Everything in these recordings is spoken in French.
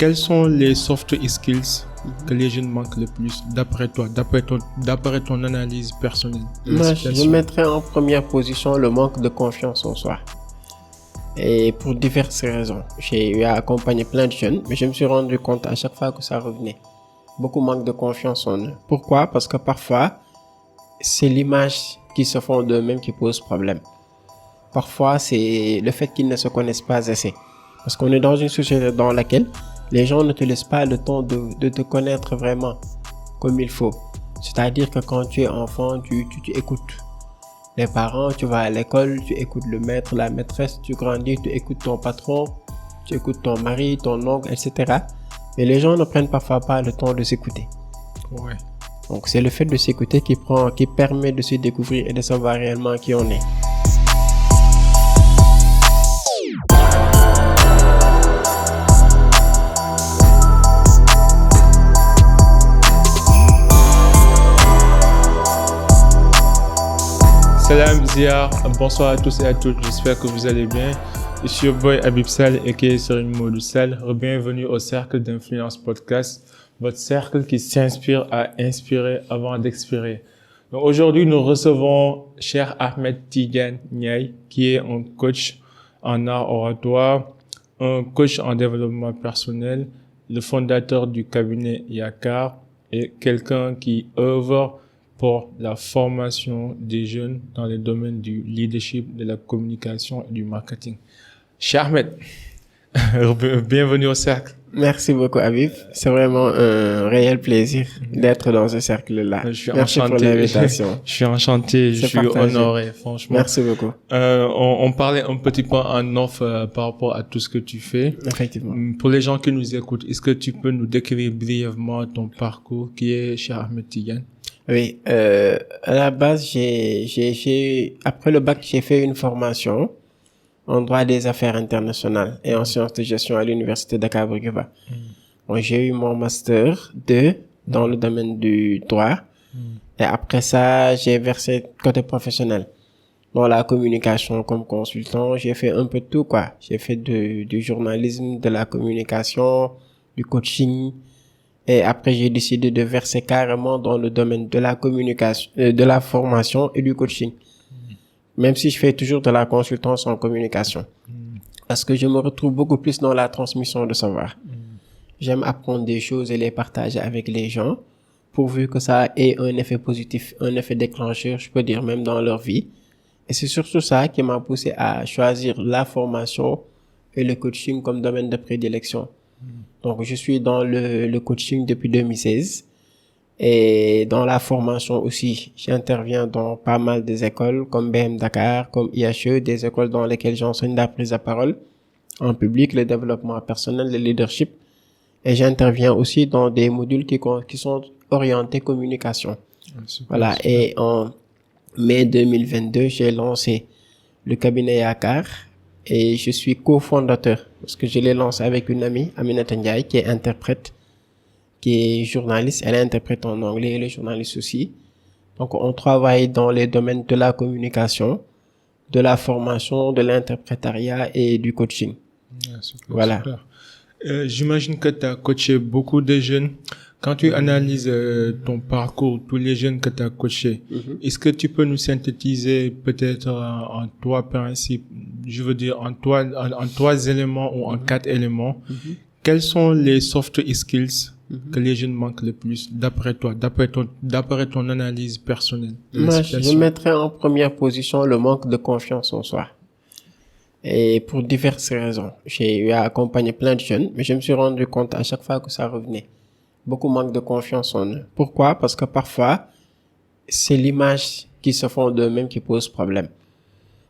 Quels sont les soft skills que les jeunes manquent le plus d'après toi, d'après ton analyse personnelle de la Moi, situation? je mettrais en première position le manque de confiance en soi. Et pour diverses raisons. J'ai eu à accompagner plein de jeunes, mais je me suis rendu compte à chaque fois que ça revenait. Beaucoup manquent de confiance en eux. Pourquoi? Parce que parfois, c'est l'image qu'ils se font d'eux-mêmes qui pose problème. Parfois, c'est le fait qu'ils ne se connaissent pas assez. Parce qu'on est dans une société dans laquelle les gens ne te laissent pas le temps de te connaître vraiment comme il faut. C'est-à-dire que quand tu es enfant, tu écoutes les parents, tu vas à l'école, tu écoutes le maître, la maîtresse, tu grandis, tu écoutes ton patron, tu écoutes ton mari, ton oncle, etc. Mais les gens ne prennent parfois pas le temps de s'écouter. Ouais. Donc c'est le fait de s'écouter qui permet de se découvrir et de savoir réellement qui on est. Salam Ziyar, bonsoir à tous et à toutes, j'espère que vous allez bien. Je suis your boy Habib Sall aka Serigne Modou Sall. Bienvenue au Cercle d'Influence Podcast, votre cercle qui s'inspire à inspirer avant d'expirer. Donc aujourd'hui, nous recevons Cheikh Ahmed Tidiane Niaye, qui est un coach en art oratoire, un coach en développement personnel, le fondateur du cabinet Yakar et quelqu'un qui œuvre pour la formation des jeunes dans les domaines du leadership, de la communication et du marketing. Cheikh Ahmed, bienvenue au cercle. Merci beaucoup Habib, c'est vraiment un réel plaisir d'être dans ce cercle-là. Merci pour l'invitation. Je suis enchanté, je suis honoré, franchement. Merci beaucoup. On parlait un petit peu en off par rapport à tout ce que tu fais. Effectivement. Pour les gens qui nous écoutent, est-ce que tu peux nous décrire brièvement ton parcours qui est Cheikh Ahmed Tidiane? Oui, à la base, après le bac, j'ai fait une formation en droit des affaires internationales et en sciences de gestion à l'université d'Akabri-Guéba. Bon, j'ai eu mon master 2 dans le domaine du droit et après ça, j'ai versé côté professionnel. Dans la communication comme consultant, j'ai fait un peu de tout, quoi. J'ai fait du journalisme, de la communication, du coaching. Et après, j'ai décidé de verser carrément dans le domaine de la communication, de la formation et du coaching. Même si je fais toujours de la consultance en communication. Parce que je me retrouve beaucoup plus dans la transmission de savoir. J'aime apprendre des choses et les partager avec les gens, pourvu que ça ait un effet positif, un effet déclencheur, je peux dire, même dans leur vie. Et c'est surtout ça qui m'a poussé à choisir la formation et le coaching comme domaine de prédilection. Donc, je suis dans le coaching depuis 2016 et dans la formation aussi. J'interviens dans pas mal des écoles comme BM Dakar, comme IHE, des écoles dans lesquelles j'enseigne la prise à parole en public, le développement personnel, le leadership. Et j'interviens aussi dans des modules qui sont orientés communication. Voilà. Et en mai 2022, j'ai lancé le cabinet Yakar. Et je suis cofondateur parce que je l'ai lancé avec une amie, Aminata Ndiaye, qui est interprète, qui est journaliste. Elle est interprète en anglais, elle est journaliste aussi. Donc, on travaille dans les domaines de la communication, de la formation, de l'interprétariat et du coaching. Super, voilà. Super. J'imagine que tu as coaché beaucoup de jeunes. Quand tu analyses ton parcours, tous les jeunes que tu as coachés, est-ce que tu peux nous synthétiser peut-être en trois principes, je veux dire en trois éléments ou en quatre éléments, quels sont les soft skills que les jeunes manquent le plus d'après toi, d'après ton analyse personnelle de la Moi, situation? je mettrais en première position le manque de confiance en soi. Et pour diverses raisons. J'ai eu à accompagner plein de jeunes, mais je me suis rendu compte à chaque fois que ça revenait. Beaucoup manquent de confiance en eux. Pourquoi? Parce que parfois, c'est l'image qu'ils se font d'eux-mêmes qui pose problème.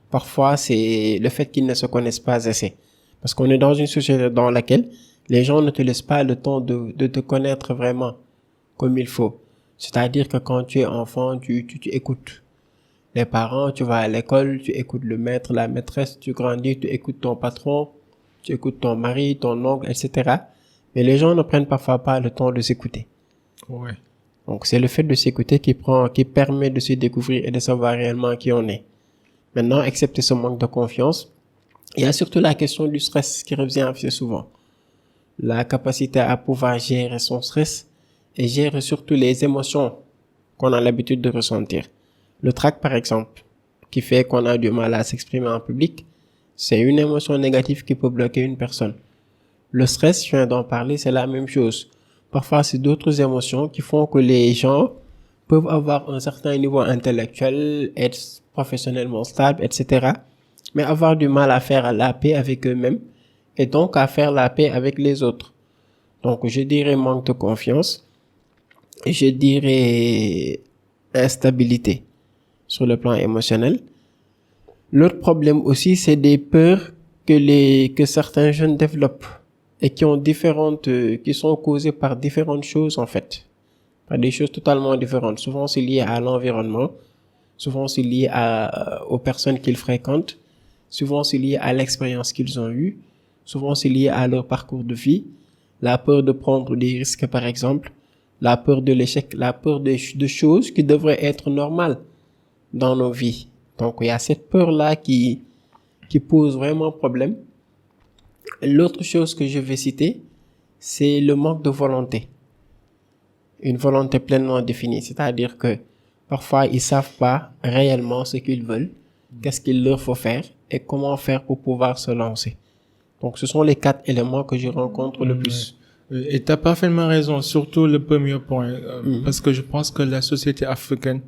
Parfois, c'est le fait qu'ils ne se connaissent pas assez. Parce qu'on est dans une société dans laquelle les gens ne te laissent pas le temps de te connaître vraiment comme il faut. C'est-à-dire que quand tu es enfant, tu écoutes les parents, tu vas à l'école, tu écoutes le maître, la maîtresse, tu grandis, tu écoutes ton patron, tu écoutes ton mari, ton oncle, etc. Mais les gens ne prennent parfois pas le temps de s'écouter. Ouais. Donc, c'est le fait de s'écouter qui permet de se découvrir et de savoir réellement qui on est. Maintenant, accepter ce manque de confiance, il y a surtout la question du stress qui revient assez souvent. la capacité à pouvoir gérer son stress et gérer surtout les émotions qu'on a l'habitude de ressentir. Le trac, par exemple, qui fait qu'on a du mal à s'exprimer en public, c'est une émotion négative qui peut bloquer une personne. Le stress, je viens d'en parler, c'est la même chose. Parfois, c'est d'autres émotions qui font que les gens peuvent avoir un certain niveau intellectuel, être professionnellement stable, etc., mais avoir du mal à faire la paix avec eux-mêmes et donc à faire la paix avec les autres. Donc, je dirais manque de confiance et je dirais instabilité sur le plan émotionnel. L'autre problème aussi, c'est des peurs que certains jeunes développent et qui sont causées par différentes choses en fait. Par des choses totalement différentes. Souvent, c'est lié à l'environnement. Souvent, c'est lié aux personnes qu'ils fréquentent. Souvent, c'est lié à l'expérience qu'ils ont eue. Souvent, c'est lié à leur parcours de vie. La peur de prendre des risques, par exemple. La peur de l'échec. La peur de choses qui devraient être normales dans nos vies. Donc, il y a cette peur-là qui pose vraiment problème. L'autre chose que je vais citer, c'est le manque de volonté. Une volonté pleinement définie. C'est-à-dire que parfois, ils savent pas réellement ce qu'ils veulent, qu'est-ce qu'il leur faut faire et comment faire pour pouvoir se lancer. Donc, ce sont les 4 éléments que je rencontre le plus. Et tu as parfaitement raison, surtout le premier point, parce que je pense que la société africaine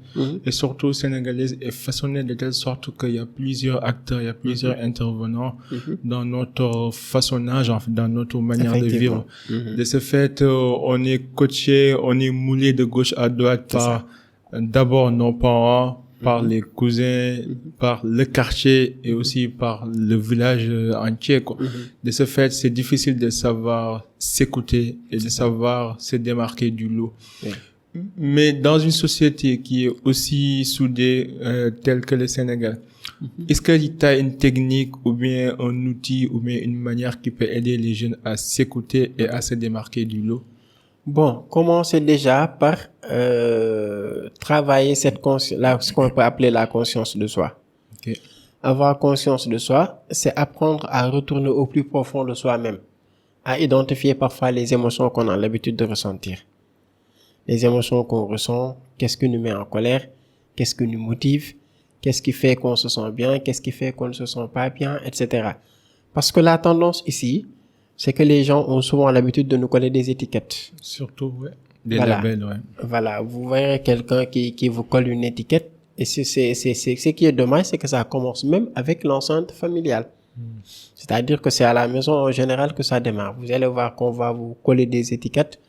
et surtout sénégalaise est façonnée de telle sorte qu'il y a plusieurs acteurs, il y a plusieurs intervenants dans notre façonnage, en fait, dans notre manière de vivre. De ce fait, on est coaché, on est moulé de gauche à droite par d'abord nos parents, par les cousins, par le quartier et aussi par le village entier, quoi. De ce fait, c'est difficile de savoir s'écouter et de savoir se démarquer du lot. Mais dans une société qui est aussi soudée telle que le Sénégal, est-ce que tu as une technique ou bien un outil ou bien une manière qui peut aider les jeunes à s'écouter et à se démarquer du lot? Bon, commencez déjà par travailler ce qu'on peut appeler la conscience de soi. Okay. Avoir conscience de soi, c'est apprendre à retourner au plus profond de soi-même, à identifier parfois les émotions qu'on a l'habitude de ressentir. Les émotions qu'on ressent, qu'est-ce qui nous met en colère, qu'est-ce qui nous motive, qu'est-ce qui fait qu'on se sent bien, qu'est-ce qui fait qu'on ne se sent pas bien, etc. Parce que la tendance ici, c'est que les gens ont souvent l'habitude de nous coller des étiquettes. Surtout, ouais. Des labels, ouais. Voilà. Vous verrez quelqu'un qui vous colle une étiquette. Et ce qui est dommage, c'est que ça commence même avec l'enceinte familiale. C'est-à-dire que c'est à la maison en général que ça démarre. Vous allez voir qu'on va vous coller des étiquettes.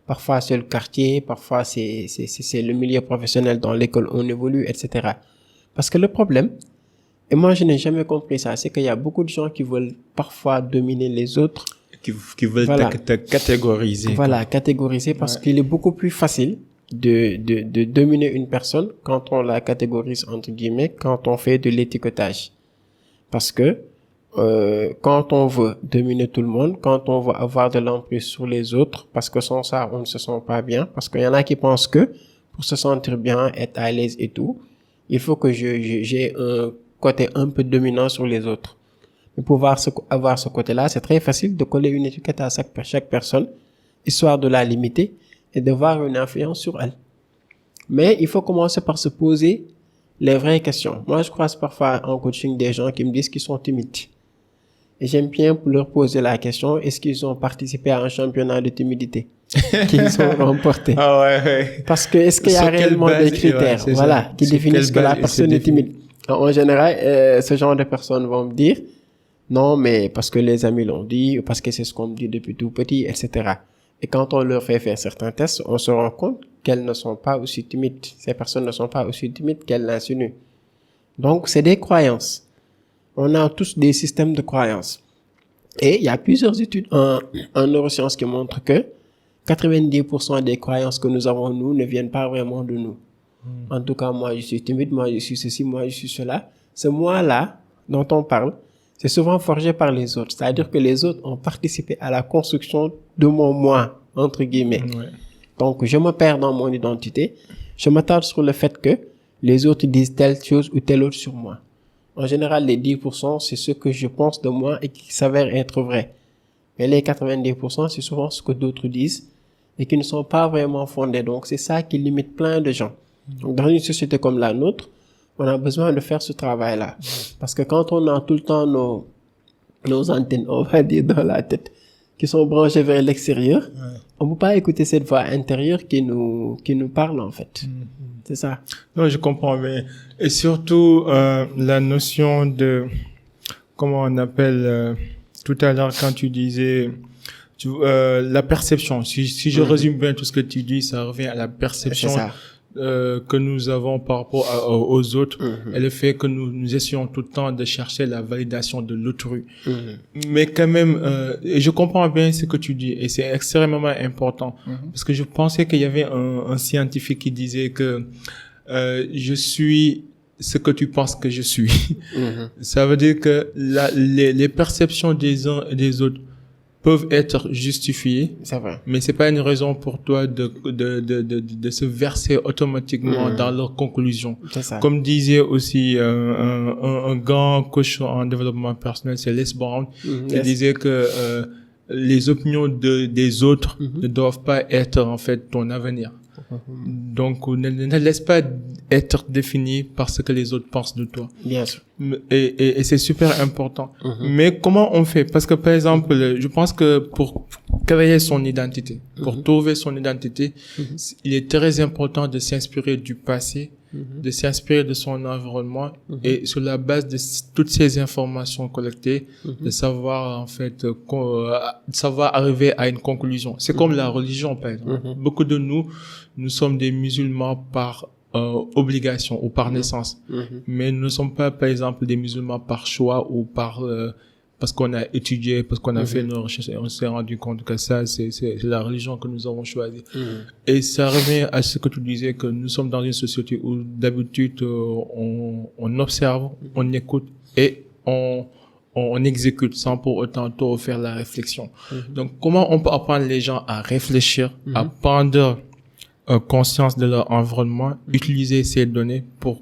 Parfois, c'est le quartier. Parfois, c'est le milieu professionnel dans lequel on évolue, etc. Parce que le problème, et moi, je n'ai jamais compris ça, c'est qu'il y a beaucoup de gens qui veulent parfois dominer les autres. Qui veulent te catégoriser. Voilà, catégoriser parce qu'il est beaucoup plus facile de dominer une personne quand on la catégorise, entre guillemets, quand on fait de l'étiquetage. Parce que quand on veut dominer tout le monde, quand on veut avoir de l'emprise sur les autres, parce que sans ça, on ne se sent pas bien, parce qu'il y en a qui pensent que pour se sentir bien, être à l'aise et tout, il faut que j'ai un côté un peu dominant sur les autres. Mais pour avoir ce côté-là, c'est très facile de coller une étiquette à chaque personne, histoire de la limiter et d'avoir une influence sur elle. Mais il faut commencer par se poser les vraies questions. Moi, je croise parfois en coaching des gens qui me disent qu'ils sont timides. Et j'aime bien leur poser la question, est-ce qu'ils ont participé à un championnat de timidité qu'ils ont remporté? Ah ouais. Parce que est-ce qu'il y a réellement des critères, voilà, qui définissent que la personne est timide? En général, ce genre de personnes vont me dire, non, mais parce que les amis l'ont dit, parce que c'est ce qu'on me dit depuis tout petit, etc. Et quand on leur fait faire certains tests, on se rend compte qu'elles ne sont pas aussi timides. Ces personnes ne sont pas aussi timides qu'elles l'insinuent. Donc, c'est des croyances. On a tous des systèmes de croyances. Et il y a plusieurs études en neurosciences qui montrent que 90% des croyances que nous avons, nous, ne viennent pas vraiment de nous. En tout cas, moi, je suis timide, moi, je suis ceci, moi, je suis cela. Ce moi-là dont on parle, c'est souvent forgé par les autres. C'est-à-dire que les autres ont participé à la construction de mon moi, entre guillemets. Ouais. Donc, je me perds dans mon identité. Je m'attarde sur le fait que les autres disent telle chose ou telle autre sur moi. En général, les 10%, c'est ce que je pense de moi et qui s'avère être vrai. Mais les 90%, c'est souvent ce que d'autres disent et qui ne sont pas vraiment fondés. Donc, c'est ça qui limite plein de gens. Donc, dans une société comme la nôtre, on a besoin de faire ce travail-là. Parce que quand on a tout le temps nos antennes, on va dire, dans la tête, qui sont branchées vers l'extérieur, on ne peut pas écouter cette voix intérieure qui nous parle, en fait. C'est ça. Non, je comprends bien. Et surtout, la notion de, comment on appelle, tout à l'heure quand tu disais, la perception. Si je résume bien tout ce que tu dis, ça revient à la perception que nous avons par rapport aux autres et le fait que nous essayons tout le temps de chercher la validation de l'autrui. Mais quand même, et je comprends bien ce que tu dis et c'est extrêmement important parce que je pensais qu'il y avait un scientifique qui disait que je suis ce que tu penses que je suis. Ça veut dire que les perceptions des uns et des autres peuvent être justifiées. C'est vrai. Mais c'est pas une raison pour toi de se verser automatiquement dans leurs conclusions. C'est ça. Comme disait aussi un grand coach en développement personnel, c'est Les Brown, qui disait que les opinions des autres ne doivent pas être en fait ton avenir. Donc, ne laisse pas être défini par ce que les autres pensent de toi. Bien sûr. Et c'est super important. Mais comment on fait? Parce que, par exemple, je pense que pour créer son identité, pour trouver son identité, il est très important de s'inspirer du passé, de s'inspirer de son environnement et sur la base de toutes ces informations collectées, de savoir, en fait, de savoir arriver à une conclusion. C'est comme la religion, par exemple. Beaucoup de nous sommes des musulmans par obligation ou par naissance. Mais nous ne sommes pas, par exemple, des musulmans par choix ou par parce qu'on a étudié, parce qu'on a fait nos recherches et on s'est rendu compte que ça, c'est la religion que nous avons choisie. Et ça revient à ce que tu disais, que nous sommes dans une société où d'habitude on observe, on écoute et on exécute sans pour autant trop faire la réflexion. Donc, comment on peut apprendre les gens à réfléchir, à prendre conscience de leur environnement, utiliser ces données pour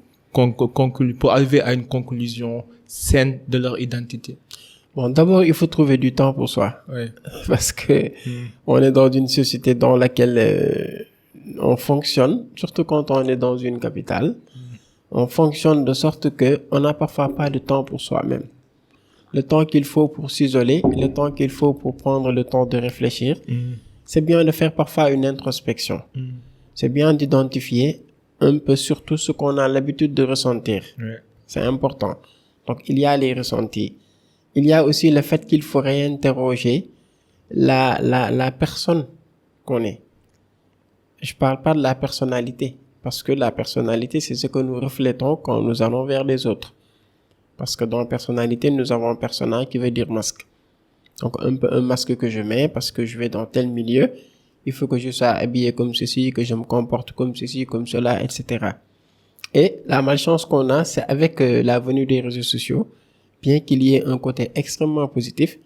arriver à une conclusion saine de leur identité? Bon, d'abord, il faut trouver du temps pour soi. Parce que on est dans une société dans laquelle on fonctionne, surtout quand on est dans une capitale. On fonctionne de sorte que on n'a parfois pas de temps pour soi-même. Le temps qu'il faut pour s'isoler, le temps qu'il faut pour prendre le temps de réfléchir. C'est bien de faire parfois une introspection. C'est bien d'identifier un peu surtout ce qu'on a l'habitude de ressentir. C'est important. Donc, il y a les ressentis. Il y a aussi le fait qu'il faut réinterroger la personne qu'on est. Je parle pas de la personnalité. Parce que la personnalité, c'est ce que nous reflétons quand nous allons vers les autres. Parce que dans la personnalité, nous avons un personnage qui veut dire masque. Donc, un peu un masque que je mets parce que je vais dans tel milieu. Il faut que je sois habillé comme ceci, que je me comporte comme ceci, comme cela, etc. Et la malchance qu'on a, c'est avec la venue des réseaux sociaux, bien qu'il y ait un côté extrêmement positif,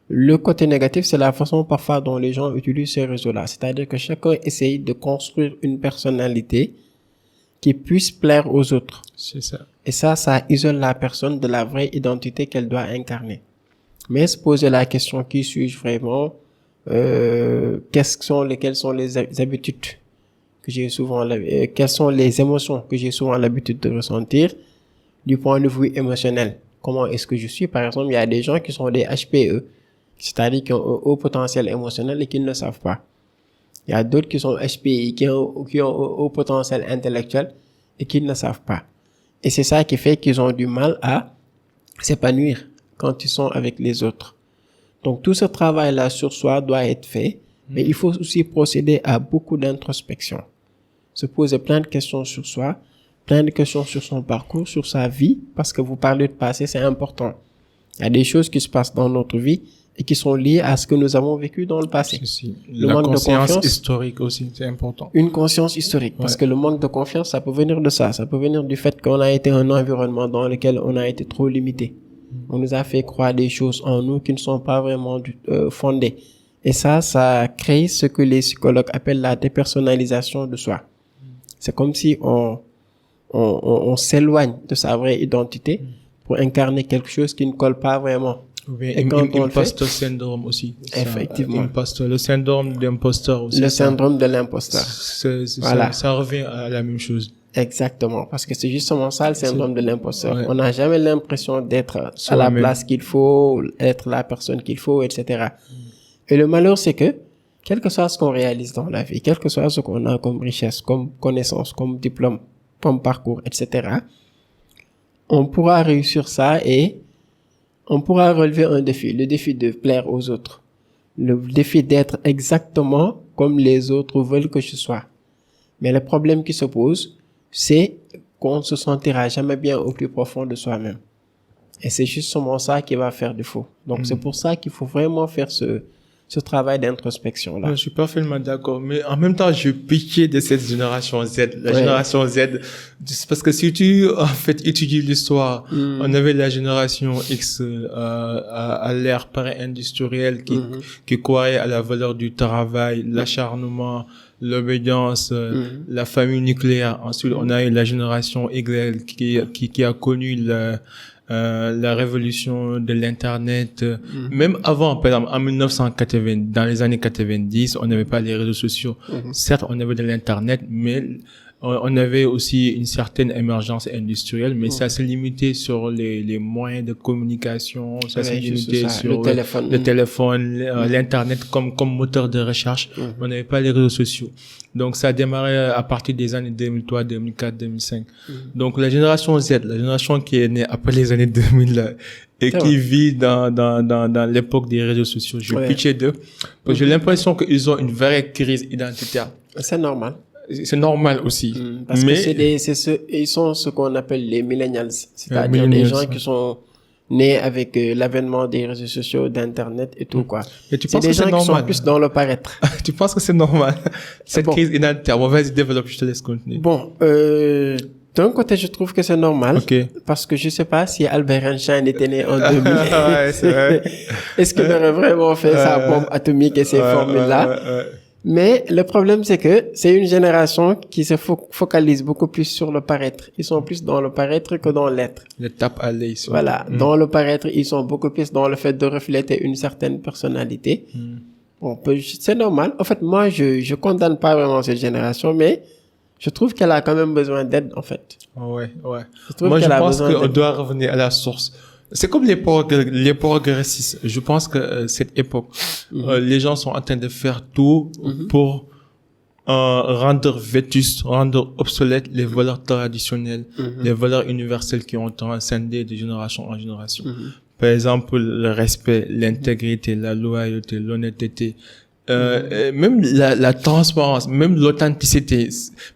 le côté négatif, c'est la façon parfois dont les gens utilisent ces réseaux-là. C'est-à-dire que chacun essaye de construire une personnalité qui puisse plaire aux autres. C'est ça. Et ça isole la personne de la vraie identité qu'elle doit incarner. Mais se poser la question, qui suis-je vraiment? Quelles sont les habitudes que j'ai souvent, quelles sont les émotions que j'ai souvent l'habitude de ressentir du point de vue émotionnel? Comment est-ce que je suis? Par exemple, il y a des gens qui sont des HPE, c'est-à-dire qui ont un haut potentiel émotionnel et qui ne le savent pas. Il y a d'autres qui sont HPI, qui ont un haut potentiel intellectuel et qui ne le savent pas. Et c'est ça qui fait qu'ils ont du mal à s'épanouir quand ils sont avec les autres. Donc, tout ce travail-là sur soi doit être fait, mais il faut aussi procéder à beaucoup d'introspection. Se poser plein de questions sur soi, plein de questions sur son parcours, sur sa vie, parce que vous parlez de passé, c'est important. Il y a des choses qui se passent dans notre vie et qui sont liées à ce que nous avons vécu dans le passé. La conscience historique aussi, c'est important. Une conscience historique, parce que le manque de confiance, ça peut venir de ça. Ça peut venir du fait qu'on a été un environnement dans lequel on a été trop limité. On nous a fait croire des choses en nous qui ne sont pas vraiment fondées. Et ça crée ce que les psychologues appellent la dépersonnalisation de soi. C'est comme si on s'éloigne de sa vraie identité pour incarner quelque chose qui ne colle pas vraiment Ou bien Et quand on le fait, imposteur syndrome aussi. Effectivement. Le syndrome d'imposteur aussi. le syndrome de l'imposteur. Voilà. Ça revient à la même chose. Exactement, parce que c'est justement ça le syndrome de l'imposteur. Ouais. On n'a jamais l'impression d'être à la Soi-même. place qu'il faut, être la personne qu'il faut, etc. Et le malheur, c'est que, quel que soit ce qu'on réalise dans la vie, quel que soit ce qu'on a comme richesse, comme connaissance, comme diplôme, comme parcours, etc., on pourra réussir ça et on pourra relever un défi, le défi de plaire aux autres, le défi d'être exactement comme les autres veulent que je sois. Mais le problème qui se pose, c'est qu'on ne se sentira jamais bien au plus profond de soi-même. Et c'est justement ça qui va faire défaut. Donc, c'est pour ça qu'il faut vraiment faire ce travail d'introspection-là. Ouais, je suis parfaitement d'accord. Mais en même temps, je pitié de cette génération Z. La génération Z, c'est parce que si tu, en fait, étudies l'histoire, on avait la génération X, à l'ère pré-industrielle qui croyait à la valeur du travail, l'acharnement, l'obédience, la famille nucléaire. Ensuite, on a eu la génération Y qui a connu la révolution de l'internet. Même avant, par exemple, en 1980, dans les années 90, on n'avait pas les réseaux sociaux. Certes, on avait de l'internet, mais on avait aussi une certaine émergence industrielle, mais ça s'est limité sur les moyens de communication, ça s'est limité sur le téléphone, l'internet comme moteur de recherche. On n'avait pas les réseaux sociaux. Donc ça a démarré à partir des années 2003, 2004, 2005. Donc la génération Z, la génération qui est née après les années 2000 et qui vit dans l'époque des réseaux sociaux, je pitié d'eux, parce que j'ai l'impression qu'ils ont une vraie crise identitaire. C'est normal. C'est normal aussi. Parce que ils sont ce qu'on appelle les millennials. C'est-à-dire les gens qui sont nés avec l'avènement des réseaux sociaux, d'internet et tout, quoi. Mais tu c'est penses des que gens c'est normal? qui sont plus dans le paraître. Tu penses que c'est normal? Cette crise identitaire. Bon, vas-y, développe, je te laisse continuer. Bon, d'un côté, je trouve que c'est normal. Okay. Parce que je sais pas si Albert Einstein était né en 2000. Ouais, c'est vrai. Est-ce qu'il aurait vraiment fait sa bombe atomique et ces formules-là? Mais le problème, c'est que c'est une génération qui se focalise beaucoup plus sur le paraître. Ils sont plus dans le paraître que dans l'être. Le tape à l'œil. Voilà. Dans le paraître, ils sont beaucoup plus dans le fait de refléter une certaine personnalité. Bon, c'est normal. En fait, moi, je condamne pas vraiment cette génération, mais je trouve qu'elle a quand même besoin d'aide, en fait. Ouais. Moi, je pense qu'on doit revenir à la source. C'est comme les progressistes. Je pense que cette époque, les gens sont en train de faire tout pour rendre vétustes, rendre obsolètes les valeurs traditionnelles, les valeurs universelles qui ont transcendé de génération en génération. Par exemple, le respect, l'intégrité, la loyauté, l'honnêteté, même la transparence, même l'authenticité.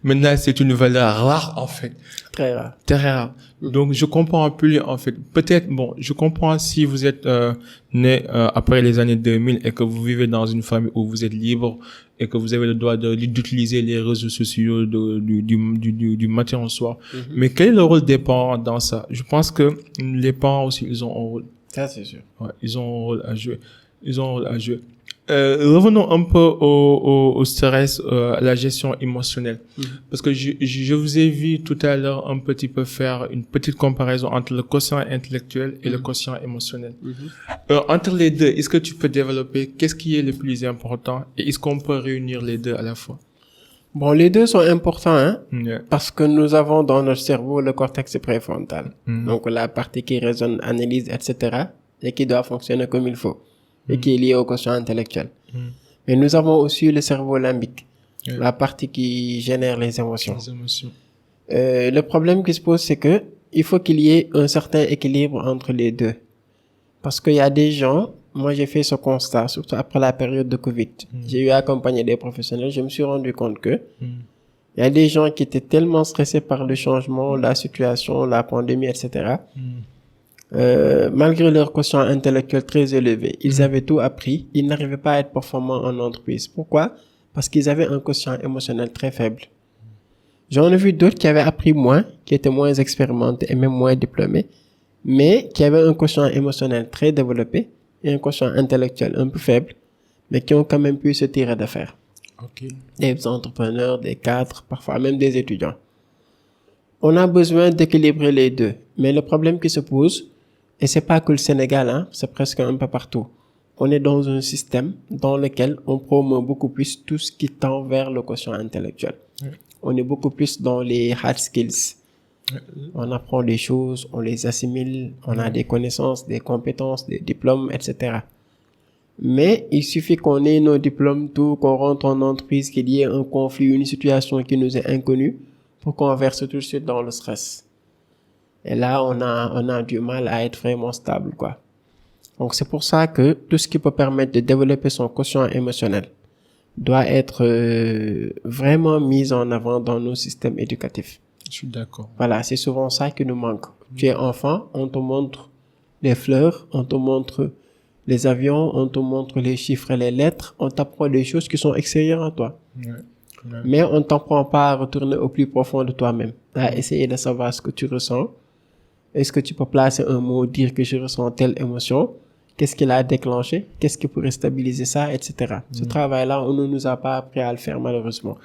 Maintenant, c'est une valeur rare, en fait. Très rare. Très rare. Donc, je comprends un peu, en fait. Peut-être, bon, je comprends si vous êtes né après les années 2000 et que vous vivez dans une famille où vous êtes libre et que vous avez le droit d'utiliser les réseaux sociaux du matin au soir. Mais quel est le rôle des parents dans ça? Je pense que les parents aussi, ils ont un rôle. Ça, c'est sûr. Ouais, ils ont un rôle à jouer. Revenons un peu au stress, à la gestion émotionnelle. Parce que je vous ai vu tout à l'heure un petit peu faire une petite comparaison entre le quotient intellectuel et le quotient émotionnel. Entre les deux, est-ce que tu peux développer qu'est-ce qui est le plus important et est-ce qu'on peut réunir les deux à la fois? Bon, les deux sont importants, parce que nous avons dans notre cerveau le cortex préfrontal. Donc, la partie qui raisonne, analyse, etc. et qui doit fonctionner comme il faut. Et qui est lié au quotient intellectuel. Mais nous avons aussi le cerveau limbique, la partie qui génère les émotions. Le problème qui se pose, c'est que il faut qu'il y ait un certain équilibre entre les deux. Parce qu'il y a des gens, moi j'ai fait ce constat, surtout après la période de Covid. J'ai eu à accompagner des professionnels, je me suis rendu compte que il y a des gens qui étaient tellement stressés par le changement, la situation, la pandémie, etc., malgré leur quotient intellectuel très élevé, ils avaient tout appris, ils n'arrivaient pas à être performants en entreprise. Pourquoi? Parce qu'ils avaient un quotient émotionnel très faible. J'en ai vu d'autres qui avaient appris moins, qui étaient moins expérimentés et même moins diplômés, mais qui avaient un quotient émotionnel très développé et un quotient intellectuel un peu faible, mais qui ont quand même pu se tirer d'affaire. Des entrepreneurs, des cadres, parfois même des étudiants. On a besoin d'équilibrer les deux, mais le problème qui se pose, Et c'est pas que le Sénégal, hein, c'est presque un peu partout. On est dans un système dans lequel on promeut beaucoup plus tout ce qui tend vers le quotient intellectuel. Oui. On est beaucoup plus dans les hard skills. Oui. On apprend des choses, on les assimile, on a des connaissances, des compétences, des diplômes, etc. Mais il suffit qu'on ait nos diplômes, tout, qu'on rentre en entreprise, qu'il y ait un conflit, une situation qui nous est inconnue, pour qu'on verse tout de suite dans le stress. Et là, on a du mal à être vraiment stable, quoi. Donc, c'est pour ça que tout ce qui peut permettre de développer son quotient émotionnel doit être vraiment mis en avant dans nos systèmes éducatifs. Je suis d'accord. Voilà, c'est souvent ça qui nous manque. Tu es enfant, on te montre les fleurs, on te montre les avions, on te montre les chiffres et les lettres, on t'apprend des choses qui sont extérieures à toi. Ouais. Mais on ne t'apprend pas à retourner au plus profond de toi-même, à essayer de savoir ce que tu ressens. Est-ce que tu peux placer un mot, dire que je ressens telle émotion? Qu'est-ce qui l'a déclenché? Qu'est-ce qui pourrait stabiliser ça, etc. Ce travail-là, on ne nous a pas appris à le faire, malheureusement.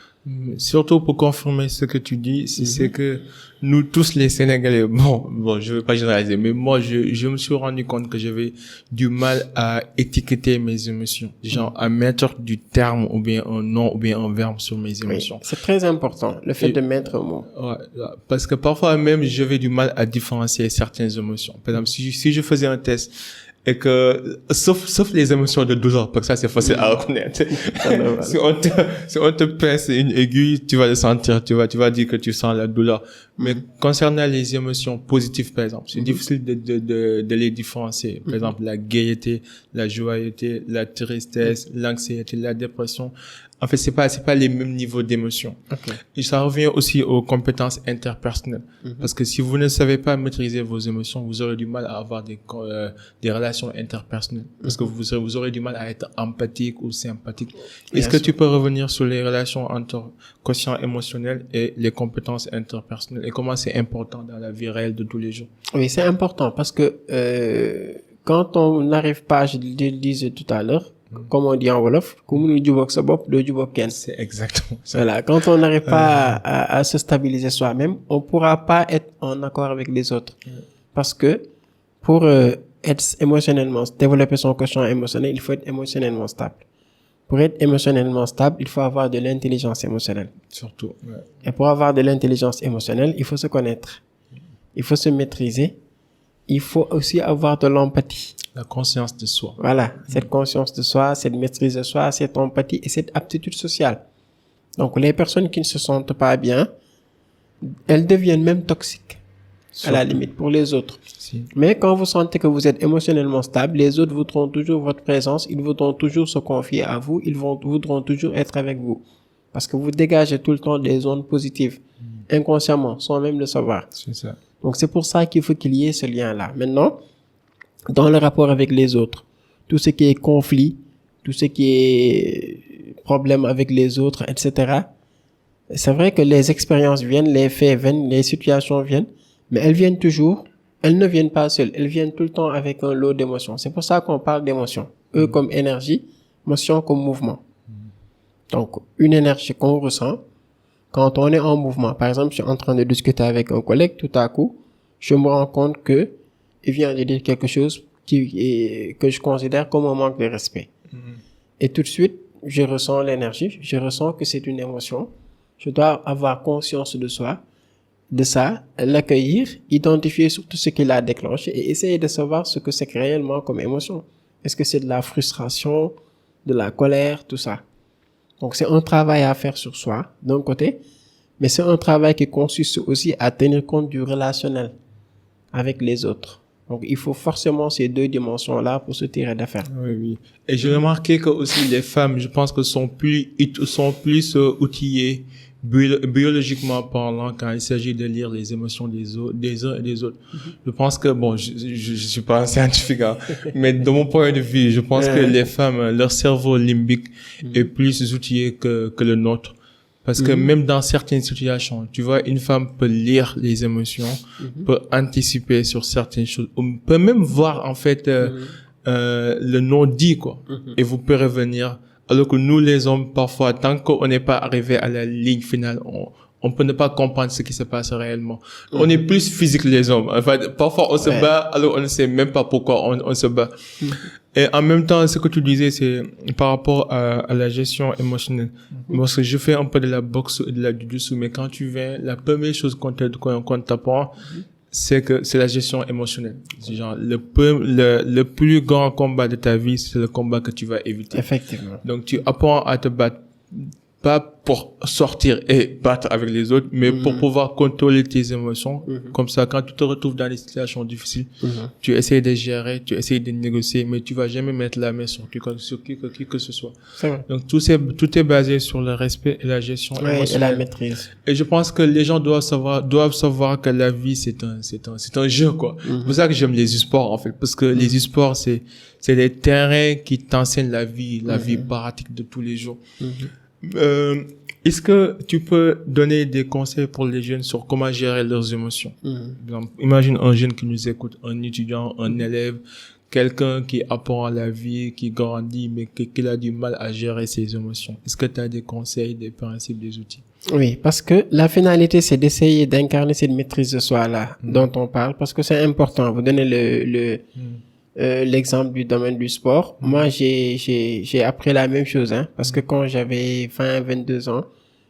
Surtout pour confirmer ce que tu dis, c'est que nous tous les Sénégalais, bon, je veux pas généraliser, mais moi, je me suis rendu compte que j'avais du mal à étiqueter mes émotions. Genre, à mettre du terme, ou bien un nom, ou bien un verbe sur mes émotions. Oui, c'est très important, le fait de mettre un mot. Ouais, parce que parfois même, j'avais du mal à différencier certaines émotions. Par exemple, si je faisais un test, et que sauf les émotions de douleur, parce que ça c'est facile à reconnaître. Si on te pince une aiguille, tu vas le sentir, tu vas dire que tu sens la douleur. Mais concernant les émotions positives, par exemple, c'est difficile de les différencier. Par exemple, la gaieté, la joyeuseté, la tristesse, l'anxiété, la dépression. En fait, c'est pas les mêmes niveaux d'émotions. Okay. Et ça revient aussi aux compétences interpersonnelles. Parce que si vous ne savez pas maîtriser vos émotions, vous aurez du mal à avoir des relations interpersonnelles. Parce que vous aurez du mal à être empathique ou sympathique. Est-ce que tu peux revenir sur les relations entre quotient émotionnel et les compétences interpersonnelles et comment c'est important dans la vie réelle de tous les jours? Oui, c'est important parce que quand on n'arrive pas, je le disais tout à l'heure, comme on dit en Wolof, c'est exactement ça. Voilà, quand on n'arrive pas à se stabiliser soi-même, on pourra pas être en accord avec les autres. Parce que pour être émotionnellement, développer son quotient émotionnel, il faut être émotionnellement stable. Pour être émotionnellement stable, il faut avoir de l'intelligence émotionnelle. Surtout. Ouais. Et pour avoir de l'intelligence émotionnelle, il faut se connaître. Il faut se maîtriser. Il faut aussi avoir de l'empathie. La conscience de soi. Voilà, cette conscience de soi, cette maîtrise de soi, cette empathie et cette aptitude sociale. Donc, les personnes qui ne se sentent pas bien, elles deviennent même toxiques, à la limite, pour les autres. Si. Mais quand vous sentez que vous êtes émotionnellement stable, les autres voudront toujours votre présence, ils voudront toujours se confier à vous, ils voudront toujours être avec vous. Parce que vous dégagez tout le temps des ondes positives, inconsciemment, sans même le savoir. C'est ça. Donc, c'est pour ça qu'il faut qu'il y ait ce lien-là. Maintenant, dans le rapport avec les autres, tout ce qui est conflit, tout ce qui est problème avec les autres, etc. C'est vrai que les expériences viennent, les faits viennent, les situations viennent, mais elles viennent toujours, elles ne viennent pas seules, elles viennent tout le temps avec un lot d'émotions. C'est pour ça qu'on parle d'émotions. E comme énergie, émotion comme mouvement. Donc, une énergie qu'on ressent quand on est en mouvement. Par exemple, je suis en train de discuter avec un collègue, tout à coup, je me rends compte que il vient de dire quelque chose que je considère comme un manque de respect. Et tout de suite, je ressens l'énergie, je ressens que c'est une émotion. Je dois avoir conscience de ça, l'accueillir, identifier surtout ce qui l'a déclenché et essayer de savoir ce que c'est réellement comme émotion. Est-ce que c'est de la frustration, de la colère, tout ça. Donc, c'est un travail à faire sur soi, d'un côté, mais c'est un travail qui consiste aussi à tenir compte du relationnel avec les autres. Donc, il faut forcément ces deux dimensions-là pour se tirer d'affaire. Oui. Et j'ai remarqué que aussi les femmes, je pense que sont plus outillées biologiquement parlant quand il s'agit de lire les émotions des uns et des autres. Je pense que, bon, je suis pas un scientifique, hein, mais de mon point de vue, je pense que les femmes, leur cerveau limbique est plus outillé que le nôtre. Parce que même dans certaines situations, tu vois, une femme peut lire les émotions, peut anticiper sur certaines choses, ou peut même voir, en fait, le non-dit, quoi. Et vous pouvez revenir. Alors que nous, les hommes, parfois, tant qu'on n'est pas arrivé à la ligne finale, on peut ne pas comprendre ce qui se passe réellement. On est plus physique les hommes. Enfin, parfois on se bat alors on ne sait même pas pourquoi on se bat. Et en même temps, ce que tu disais, c'est par rapport à la gestion émotionnelle. Parce que je fais un peu de la boxe et de la jiu-jitsu, mais quand tu viens, la première chose qu'on t'apprend, c'est que c'est la gestion émotionnelle. C'est genre, le plus grand combat de ta vie, c'est le combat que tu vas éviter. Effectivement. Donc, tu apprends à te battre, pas pour sortir et battre avec les autres, mais pour pouvoir contrôler tes émotions. Comme ça, quand tu te retrouves dans des situations difficiles, tu essaies de gérer, tu essaies de négocier, mais tu vas jamais mettre la main sur qui que ce soit. C'est vrai. Donc, tout est basé sur le respect et la gestion émotionnelle. Et la maîtrise. Et je pense que les gens doivent savoir que la vie, c'est un jeu, quoi. C'est pour ça que j'aime les e-sports, en fait, parce que les e-sports, c'est des terrains qui t'enseignent la vie pratique de tous les jours. Est-ce que tu peux donner des conseils pour les jeunes sur comment gérer leurs émotions? Exemple, imagine un jeune qui nous écoute, un étudiant, un élève, quelqu'un qui apprend à la vie, qui grandit, mais qui a du mal à gérer ses émotions. Est-ce que tu as des conseils, des principes, des outils? Oui, parce que la finalité, c'est d'essayer d'incarner cette maîtrise de soi-là dont on parle, parce que c'est important. Vous donnez l'exemple du domaine du sport. Moi, j'ai appris la même chose, parce que quand j'avais 22 ans,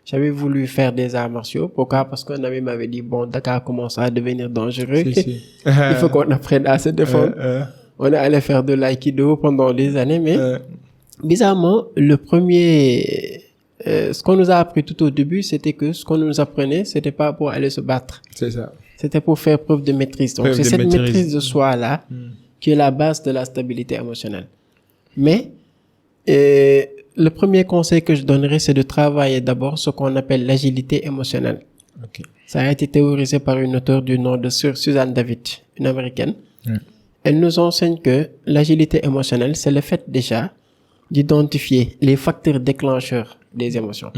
j'avais voulu faire des arts martiaux. Pourquoi? Parce qu'un ami m'avait dit, bon, Dakar commence à devenir dangereux. Il faut qu'on apprenne à se défendre. On est allé faire de l'aïkido pendant des années, mais bizarrement, ce qu'on nous a appris tout au début, c'était que ce qu'on nous apprenait, c'était pas pour aller se battre. C'est ça. C'était pour faire preuve de maîtrise. Donc, c'est cette maîtrise de soi-là qui est la base de la stabilité émotionnelle. Mais le premier conseil que je donnerais, c'est de travailler d'abord ce qu'on appelle l'agilité émotionnelle. Okay. Ça a été théorisé par une auteure du nom de Suzanne David, une américaine. Elle nous enseigne que l'agilité émotionnelle, c'est le fait déjà d'identifier les facteurs déclencheurs des émotions.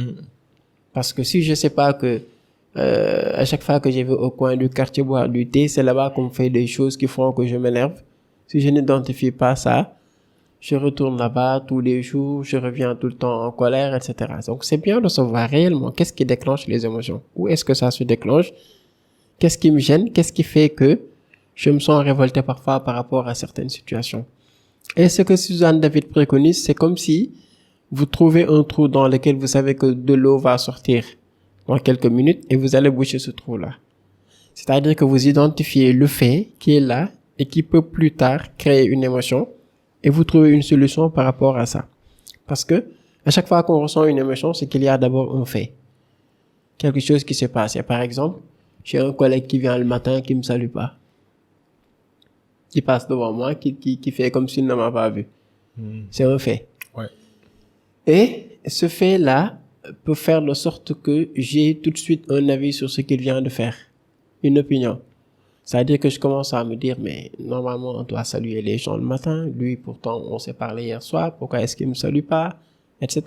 Parce que si je sais pas que à chaque fois que je vais au coin du quartier boire du thé, c'est là-bas qu'on fait des choses qui font que je m'énerve. Si je n'identifie pas ça, je retourne là-bas tous les jours, je reviens tout le temps en colère, etc. Donc, c'est bien de savoir réellement qu'est-ce qui déclenche les émotions. Où est-ce que ça se déclenche? Qu'est-ce qui me gêne? Qu'est-ce qui fait que je me sens révolté parfois par rapport à certaines situations? Et ce que Suzanne David préconise, c'est comme si vous trouvez un trou dans lequel vous savez que de l'eau va sortir dans quelques minutes et vous allez boucher ce trou-là. C'est-à-dire que vous identifiez le fait qui est là et qui peut plus tard créer une émotion et vous trouvez une solution par rapport à ça. Parce que à chaque fois qu'on ressent une émotion, c'est qu'il y a d'abord un fait. Quelque chose qui se passe. Et par exemple, j'ai un collègue qui vient le matin qui me salue pas. Qui passe devant moi, qui fait comme s'il ne m'a pas vu. C'est un fait. Ouais. Et ce fait-là peut faire de sorte que j'ai tout de suite un avis sur ce qu'il vient de faire. Une opinion. C'est-à-dire que je commence à me dire, mais normalement, on doit saluer les gens le matin. Lui, pourtant, on s'est parlé hier soir. Pourquoi est-ce qu'il me salue pas? Etc.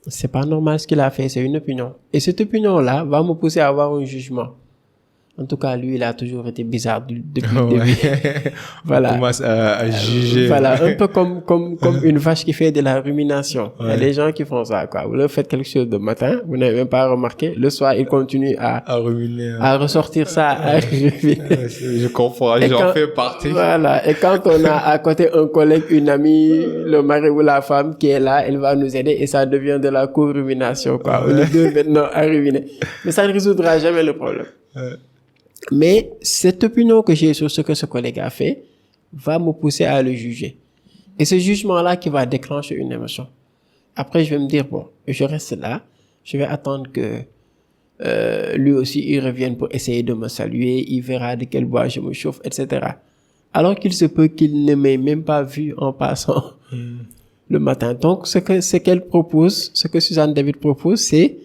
C'est pas normal ce qu'il a fait. C'est une opinion. Et cette opinion-là va me pousser à avoir un jugement. En tout cas, lui, il a toujours été bizarre depuis le début. Voilà. On commence à juger. Voilà, un peu comme une vache qui fait de la rumination. Il y a des gens qui font ça, quoi. Vous leur faites quelque chose le matin, vous n'avez même pas remarqué. Le soir, ils continuent à ruminer, à ressortir ça, à ruminer. Je comprends, j'en fais partie. Voilà. Et quand on a à côté un collègue, une amie, le mari ou la femme qui est là, elle va nous aider et ça devient de la co-rumination, quoi. On est deux maintenant à ruminer. Mais ça ne résoudra jamais le problème. Mais cette opinion que j'ai sur ce que ce collègue a fait va me pousser à le juger. Et ce jugement-là qui va déclencher une émotion. Après, je vais me dire, bon, je reste là, je vais attendre que lui aussi, il revienne pour essayer de me saluer, il verra de quel bois je me chauffe, etc. Alors qu'il se peut qu'il ne m'ait même pas vu en passant le matin. Donc, ce qu'elle propose, ce que Suzanne David propose, c'est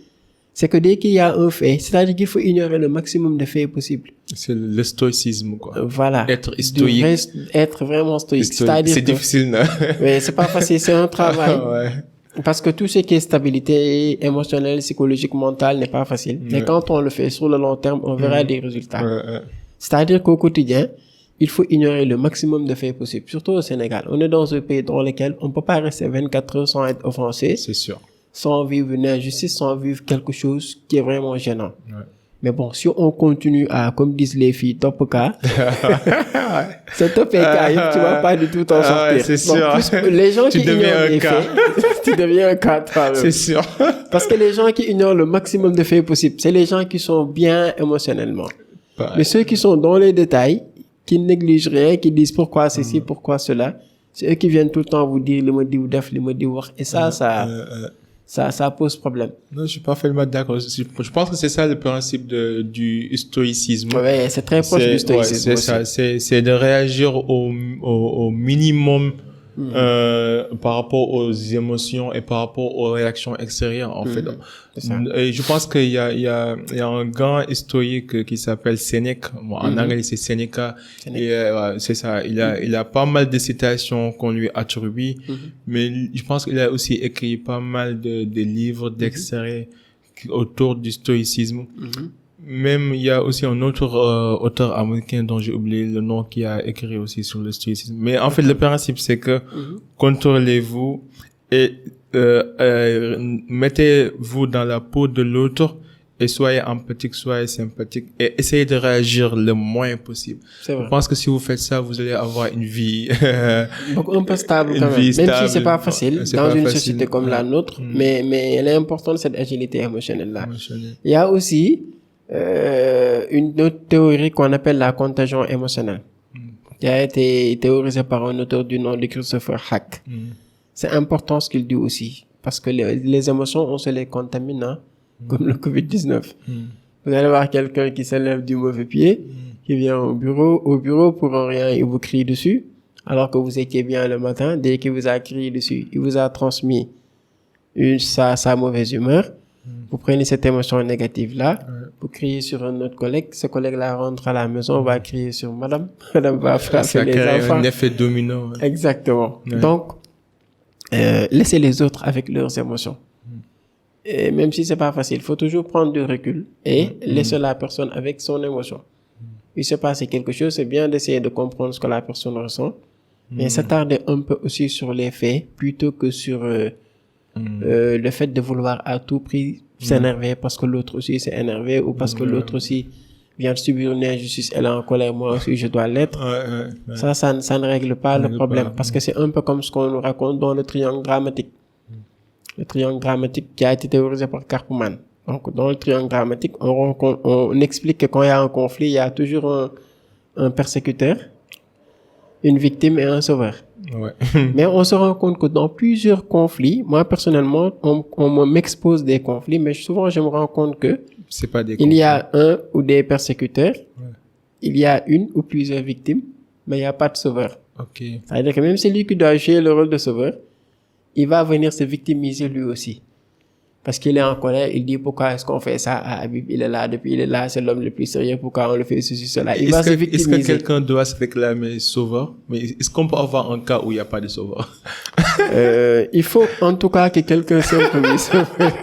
que dès qu'il y a un fait, c'est-à-dire qu'il faut ignorer le maximum de faits possibles. C'est le stoïcisme, quoi. Voilà. Être stoïque. Être vraiment stoïque. C'est difficile, non? Oui, c'est pas facile, c'est un travail. Parce que tout ce qui est stabilité émotionnelle, psychologique, mentale n'est pas facile. Mais quand on le fait sur le long terme, on verra des résultats. C'est-à-dire qu'au quotidien, il faut ignorer le maximum de faits possibles. Surtout au Sénégal. On est dans un pays dans lequel on peut pas rester 24 heures sans être offensé. C'est sûr. sans vivre une injustice, sans vivre quelque chose qui est vraiment gênant. Ouais. Mais bon, si on continue à, comme disent les filles, top cas, ce top cas, tu vas pas du tout t'en sortir. Ouais, c'est sûr. Plus, les gens Tu qui deviens ignorent un les cas. faits, tu deviens un cas toi-même. C'est sûr. Parce que les gens qui ignorent le maximum de faits possibles, c'est les gens qui sont bien émotionnellement. Pareil. Mais ceux qui sont dans les détails, qui négligent rien, qui disent pourquoi ceci, pourquoi cela, c'est eux qui viennent tout le temps vous dire, le dit ou def, le dit ou wax. Et ça pose problème. Non, je suis parfaitement d'accord. Je pense que c'est ça le principe du stoïcisme. Ouais, c'est très proche du stoïcisme. Ouais, c'est ça. C'est de réagir au minimum par rapport aux émotions et par rapport aux réactions extérieures, en fait. C'est ça. Et je pense qu'il y a un grand stoïque qui s'appelle Sénèque. Bon, en anglais, c'est Seneca. Et, c'est ça. Il a pas mal de citations qu'on lui attribue. Mais je pense qu'il a aussi écrit pas mal de livres d'extraits autour du stoïcisme. Même, il y a aussi un autre auteur américain dont j'ai oublié le nom qui a écrit aussi sur le stoïcisme. Mais en fait, le principe, c'est que contrôlez-vous et mettez-vous dans la peau de l'autre et soyez empathique, soyez sympathique et essayez de réagir le moins possible. C'est vrai. Je pense que si vous faites ça, vous allez avoir une vie donc un peu stable quand même. Même si c'est pas facile dans une société comme la nôtre, mais elle est importante cette agilité émotionnelle-là. Il y a aussi une autre théorie qu'on appelle la contagion émotionnelle, qui a été théorisée par un auteur du nom de Christopher Hack. C'est important ce qu'il dit aussi, parce que les émotions, on se les contamine, hein, comme le Covid-19. Vous allez voir quelqu'un qui se lève du mauvais pied, qui vient au bureau pour rien, il vous crie dessus, alors que vous étiez bien le matin. Dès qu'il vous a crié dessus, il vous a transmis sa mauvaise humeur. Vous prenez cette émotion négative-là, vous criez sur un autre collègue, ce collègue-là rentre à la maison, va crier sur madame va frapper les enfants. Ça crée un effet domino. Ouais. Exactement. Donc, laissez les autres avec leurs émotions. Et même si c'est pas facile, il faut toujours prendre du recul et laisser la personne avec son émotion. Il se passe quelque chose, c'est bien d'essayer de comprendre ce que la personne ressent, mais s'attarder un peu aussi sur les faits plutôt que sur le fait de vouloir à tout prix s'énerver parce que l'autre aussi s'est énervé ou parce que l'autre aussi vient de subir une injustice, elle est en colère, moi aussi je dois l'être. Ça ne règle pas le problème parce que c'est un peu comme ce qu'on nous raconte dans le triangle dramatique. Le triangle dramatique qui a été théorisé par Karpman. Donc, dans le triangle dramatique, on explique que quand il y a un conflit, il y a toujours un persécuteur, une victime et un sauveur. Ouais. Mais on se rend compte que dans plusieurs conflits, moi personnellement, on m'expose des conflits, mais souvent je me rends compte que c'est pas des il y a un ou des persécuteurs, il y a une ou plusieurs victimes, mais il n'y a pas de sauveur. Okay. C'est-à-dire que même celui qui doit jouer le rôle de sauveur, il va venir se victimiser lui aussi. Parce qu'il est en colère, il dit pourquoi est-ce qu'on fait ça à Habib, il est là, c'est l'homme le plus sérieux, pourquoi on le fait ceci, cela. Il va se victimiser. Est-ce que quelqu'un doit se réclamer sauveur? Mais est-ce qu'on peut avoir un cas où il n'y a pas de sauveur? Il faut en tout cas que quelqu'un s'improvise.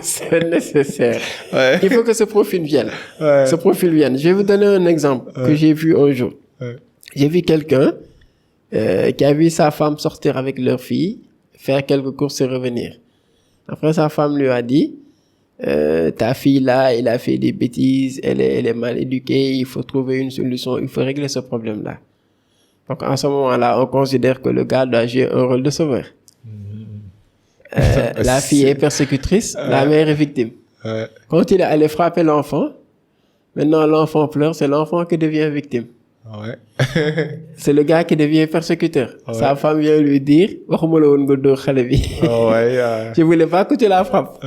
C'est nécessaire. Ouais. Il faut que ce profil vienne. Ouais. Ce profil vienne. Je vais vous donner un exemple que j'ai vu un jour. Ouais. J'ai vu quelqu'un qui a vu sa femme sortir avec leur fille, faire quelques courses et revenir. Après, sa femme lui a dit, ta fille là, elle a fait des bêtises, elle est mal éduquée, il faut trouver une solution, il faut régler ce problème-là. Donc, en ce moment-là, on considère que le gars doit jouer un rôle de sauveur. La fille est persécutrice, la mère est victime. Quand il est allé frapper l'enfant, maintenant l'enfant pleure, c'est l'enfant qui devient victime. Ouais. C'est le gars qui devient persécuteur. Ouais. Sa femme vient lui dire, je voulais pas que tu la frappes.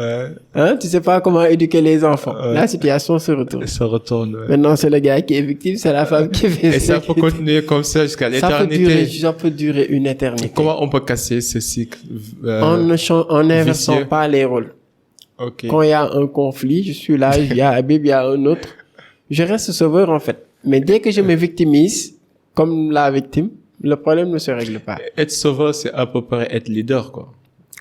Hein? Tu sais pas comment éduquer les enfants. La situation se retourne. Se retourne. Ouais. Maintenant, c'est le gars qui est victime, c'est la femme qui fait. Et ça peut continuer comme ça jusqu'à l'éternité. Ça peut durer une éternité. Comment on peut casser ce cycle? En n'inversant pas les rôles. Okay. Quand il y a un conflit, je suis là, il y a Habib, il y a un autre. Je reste sauveur, en fait. Mais dès que je me victimise, comme la victime, le problème ne se règle pas. Être sauveur, c'est à peu près être leader, quoi.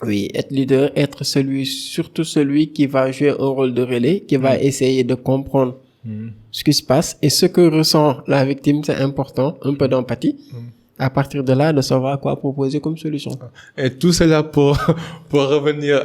Oui, être leader, être surtout celui qui va jouer un rôle de relais, qui va essayer de comprendre ce qui se passe et ce que ressent la victime, c'est important, un peu d'empathie. À partir de là, de savoir quoi proposer comme solution. Et tout cela pour revenir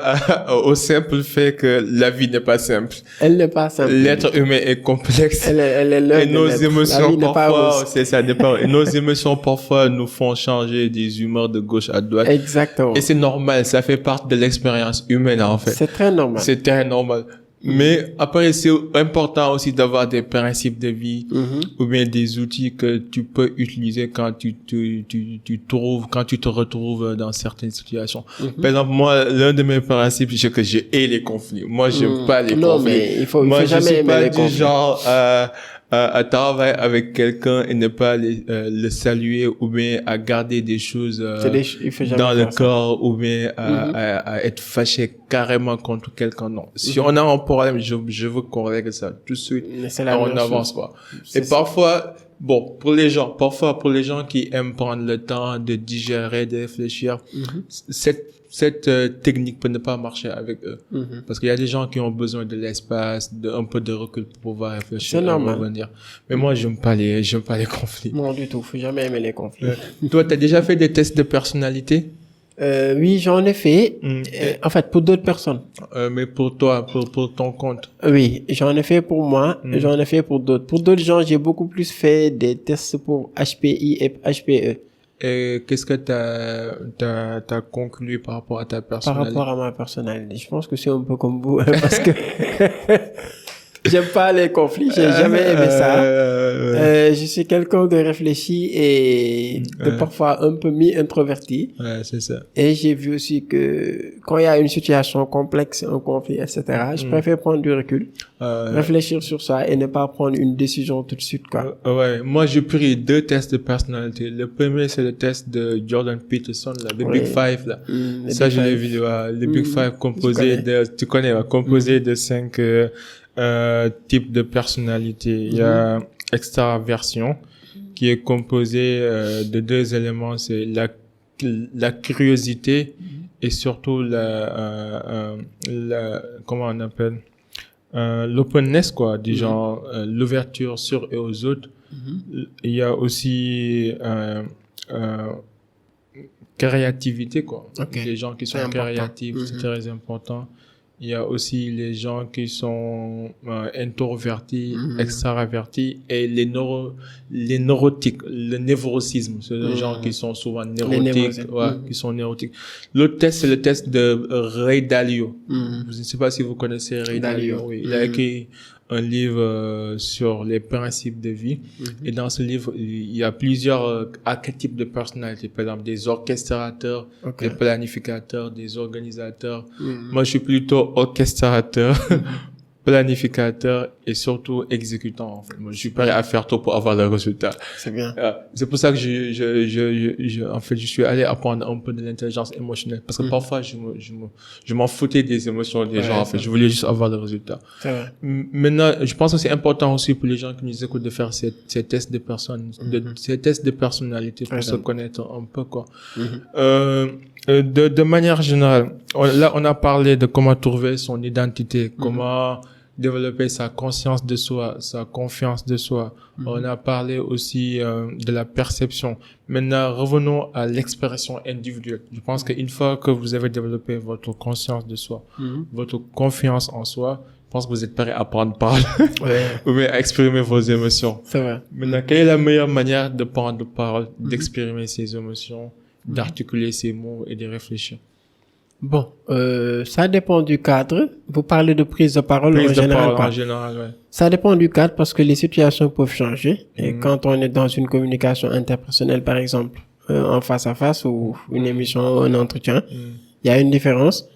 au simple fait que la vie n'est pas simple. Elle n'est pas simple. L'être humain est complexe. Elle est l'œuvre et nos de l'être. émotions La vie parfois, c'est ça dépend. Et nos émotions parfois nous font changer des humeurs de gauche à droite. Exactement. Et c'est normal, ça fait partie de l'expérience humaine en fait. C'est très normal. C'est très normal. Mais après, c'est important aussi d'avoir des principes de vie ou bien des outils que tu peux utiliser quand tu te retrouves dans certaines situations. Par exemple, moi, l'un de mes principes, c'est que je hais les conflits. Moi, j'aime pas les conflits. Non, mais il faut Moi, jamais aimer les conflits. je suis pas du genre à travailler avec quelqu'un et ne pas le saluer ou bien à garder des choses il faut jamais dans le faire ça. corps ou bien à être fâché carrément contre quelqu'un. Non. Si on a un problème, je veux qu'on règle ça tout de suite. Mais c'est Et la on même n'avance chose. pas. C'est Et ça. parfois, pour les gens qui aiment prendre le temps de digérer, de réfléchir, cette technique peut ne pas marcher avec eux. Parce qu'il y a des gens qui ont besoin de l'espace, un peu de recul pour pouvoir réfléchir C'est et normal. revenir. Mais moi, j'aime pas les conflits. Non, du tout. Faut jamais aimer les conflits. Toi, t'as déjà fait des tests de personnalité? Oui, j'en ai fait. En fait, pour d'autres personnes. Mais pour toi, pour ton compte. Oui, j'en ai fait pour moi, j'en ai fait pour d'autres. Pour d'autres gens, j'ai beaucoup plus fait des tests pour HPI et HPE. Et qu'est-ce que t'as conclu par rapport à ta Par personnalité? rapport à ma personnalité. Je pense que c'est un peu comme vous, parce que j'aime pas les conflits, j'ai jamais aimé ça. Je suis quelqu'un de réfléchi et de parfois un peu mi-introverti. Ouais, c'est ça. Et j'ai vu aussi que quand il y a une situation complexe, un conflit, etc., je préfère prendre du recul, réfléchir sur ça et ne pas prendre une décision tout de suite, quoi. Ouais, moi j'ai pris 2 tests de personnalité. Le premier c'est le test de Jordan Peterson, là, le Big Five là. Ça je l'ai vu, le Big Five composé composé de 5 types de personnalité. Il y a extraversion qui est composé de 2 éléments, c'est la curiosité et surtout la comment on appelle l'openness, quoi, du genre l'ouverture sur et aux autres. Il y a aussi créativité, quoi. Okay. Les gens qui sont C'est créatifs, c'est très important. Il y a aussi les gens qui sont introvertis, extravertis et les neurotiques, le névrosisme, c'est les gens qui sont souvent neurotiques, qui sont neurotiques. L'autre test, c'est le test de Ray Dalio. Je ne sais pas si vous connaissez Ray Dalio. Oui, il a écrit un livre sur les principes de vie. Et dans ce livre, il y a plusieurs archétypes de personnalité. Par exemple, des orchestrateurs, des planificateurs, des organisateurs. Moi, je suis plutôt orchestrateur, planificateur et surtout exécutant. En fait. Moi, je suis prêt à faire tout pour avoir le résultat. C'est bien. C'est pour ça que en fait, je suis allé apprendre un peu de l'intelligence émotionnelle parce que parfois je m'en foutais des émotions des gens. En fait, je voulais juste avoir le résultat. C'est vrai. Maintenant, je pense que c'est important aussi pour les gens qui nous écoutent de faire ces tests de personnes, ces tests de personnalité pour se connaître un peu, quoi. De manière générale, là, on a parlé de comment trouver son identité, comment développer sa conscience de soi, sa confiance de soi. On a parlé aussi de la perception. Maintenant, revenons à l'expression individuelle. Je pense qu'une fois que vous avez développé votre conscience de soi, votre confiance en soi, je pense que vous êtes prêt à prendre parole ou bien à exprimer vos émotions. C'est vrai. Maintenant, quelle est la meilleure manière de prendre parole, d'exprimer ses émotions, d'articuler ses mots et de réfléchir? Bon, ça dépend du cadre. Vous parlez de prise de parole en général. En général, ouais. Ça dépend du cadre parce que les situations peuvent changer. Et quand on est dans une communication interpersonnelle, par exemple, en face à face ou une émission, un entretien, il y a une différence.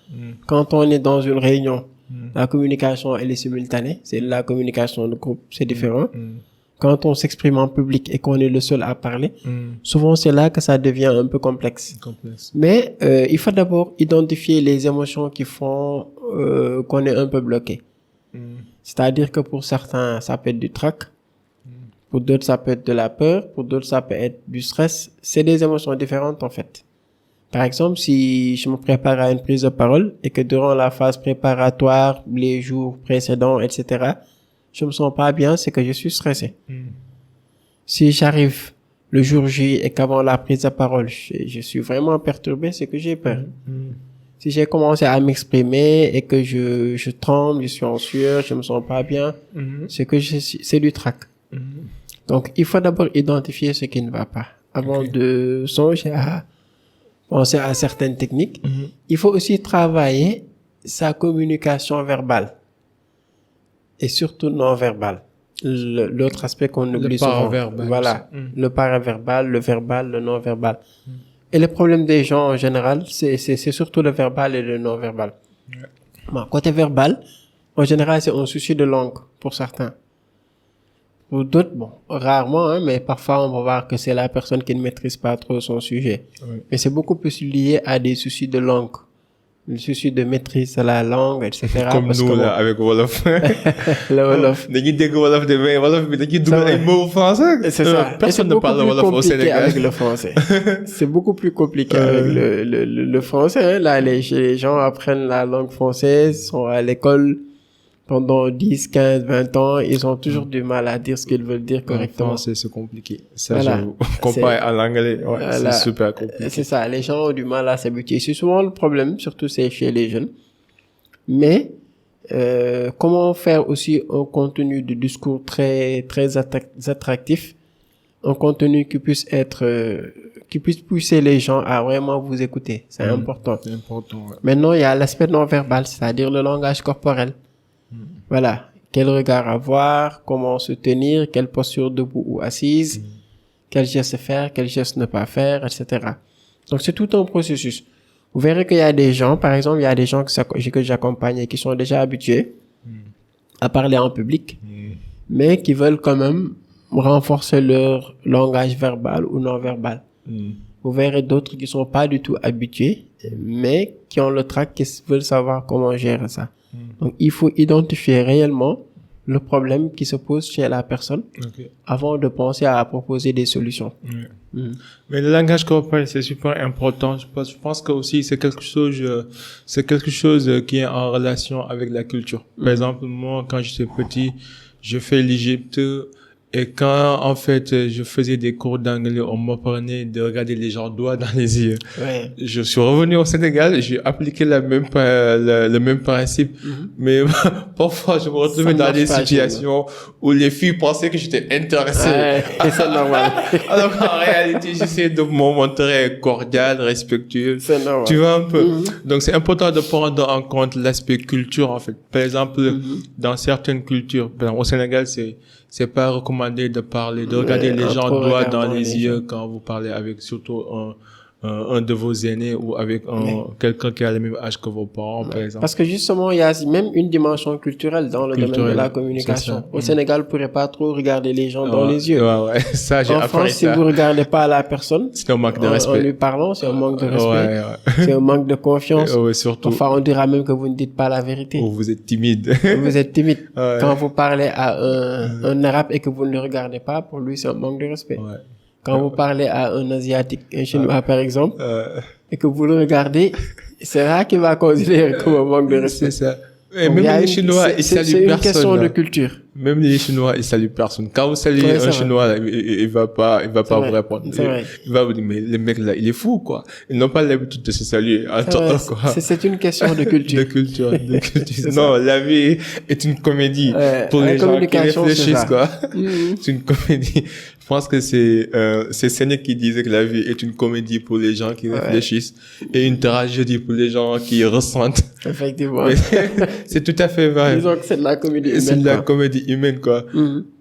Quand on est dans une réunion, la communication, elle est simultanée. C'est la communication de groupe, c'est différent. Quand on s'exprime en public et qu'on est le seul à parler, souvent c'est là que ça devient un peu complexe. Mais il faut d'abord identifier les émotions qui font qu'on est un peu bloqué. C'est-à-dire que pour certains, ça peut être du trac. Pour d'autres, ça peut être de la peur. Pour d'autres, ça peut être du stress. C'est des émotions différentes en fait. Par exemple, si je me prépare à une prise de parole et que durant la phase préparatoire, les jours précédents, etc., je me sens pas bien, c'est que je suis stressé. Si j'arrive le jour J et qu'avant la prise de parole, je suis vraiment perturbé, c'est que j'ai peur. Si j'ai commencé à m'exprimer et que je tremble, je suis en sueur, je me sens pas bien, c'est que c'est du trac. Donc, il faut d'abord identifier ce qui ne va pas avant de songer à penser à certaines techniques. Il faut aussi travailler sa communication verbale et surtout non verbale. L'autre aspect qu'on oublie souvent. Voilà. Le paraverbal, le verbal, le non verbal. Et le problème des gens en général, c'est surtout le verbal et le non verbal. Bon, côté verbal, en général, c'est un souci de langue pour certains. Pour d'autres, bon, rarement, hein, mais parfois on va voir que c'est la personne qui ne maîtrise pas trop son sujet. Mais c'est beaucoup plus lié à des soucis de langue. Le souci de maîtrise de la langue, etc. Comme parce nous, que, là, avec Wolof. le Wolof. Dañuy dégg Wolof de mais Wolof bi dañuy dugal ay mots français. C'est ça. Personne ne parle Wolof au Sénégal. Avec le français. C'est beaucoup plus compliqué avec le français. Hein. Là, les gens apprennent la langue française, sont à l'école pendant 10, 15, 20 ans. Ils ont toujours du mal à dire ce qu'ils veulent dire correctement. En français, c'est compliqué. Ça, Voilà. comparé à l'anglais, ouais, Voilà. c'est super compliqué. C'est ça. Les gens ont du mal à s'habituer. C'est souvent le problème, surtout c'est chez les jeunes. Mais comment faire aussi un contenu de discours très attractif, un contenu qui puisse qui puisse pousser les gens à vraiment vous écouter. C'est important. C'est important, ouais. Maintenant, il y a l'aspect non verbal, c'est-à-dire le langage corporel. Voilà. Quel regard avoir, comment se tenir, quelle posture debout ou assise, quel geste faire, quel geste ne pas faire, etc. Donc, c'est tout un processus. Vous verrez qu'il y a des gens, par exemple, il y a des gens que j'accompagne et qui sont déjà habitués à parler en public, mais qui veulent quand même renforcer leur langage verbal ou non verbal. Vous verrez d'autres qui sont pas du tout habitués, mais qui ont le trac, qui veulent savoir comment gérer ça. Donc, il faut identifier réellement le problème qui se pose chez la personne avant de penser à proposer des solutions. Mais le langage corporel, c'est super important. Je pense que aussi c'est quelque chose qui est en relation avec la culture. Par exemple, moi, quand j'étais petit, je fais l'Égypte. Et quand, en fait, je faisais des cours d'anglais, on m'apprenait de regarder les gens droit dans les yeux. Je suis revenu au Sénégal, j'ai appliqué le même principe. Mais parfois, je me retrouvais dans des situations où les filles pensaient que j'étais intéressé. Et c'est normal. Alors qu'en réalité, j'essayais de me montrer cordial, respectueux. C'est normal. Tu vois un peu. Donc, c'est important de prendre en compte l'aspect culture, en fait. Par exemple, dans certaines cultures, par exemple, au Sénégal, c'est pas recommandé de regarder les gens droit dans les yeux quand vous parlez avec surtout un de vos aînés ou avec quelqu'un qui a le même âge que vos parents, par exemple. Parce que justement, il y a même une dimension culturelle dans le domaine de la communication. Au Sénégal, vous ne pourrez pas trop regarder les gens dans les yeux. Ça, j'ai appris ça. En France, si vous regardez pas la personne, c'est un manque de respect. En lui parlant, c'est un manque de respect. C'est un manque de confiance. Surtout. Enfin, on dira même que vous ne dites pas la vérité. Ou vous êtes timide. Vous êtes timide. Quand vous parlez à un arabe et que vous ne le regardez pas, pour lui, c'est un manque de respect. Quand vous parlez à un asiatique, un chinois par exemple, et que vous le regardez, c'est rare qu'il va considérer comme un manque de respect. C'est ça. Et même les Chinois, ils saluent personne. C'est une question de culture. Même les Chinois, ils saluent personne. Quand vous saluez un Chinois, il va pas vous répondre. Il va vous dire, mais le mec là, il est fou, quoi. Ils n'ont pas l'habitude de se saluer. C'est une question de culture. De culture. Non, la vie est une comédie. Pour les gens qui réfléchissent, quoi. C'est une comédie. Je pense que c'est Sénèque qui disait que la vie est une comédie pour les gens qui réfléchissent et une tragédie pour les gens qui ressentent. Effectivement. C'est tout à fait vrai. Disons que c'est de la comédie humaine. C'est de la comédie humaine, quoi.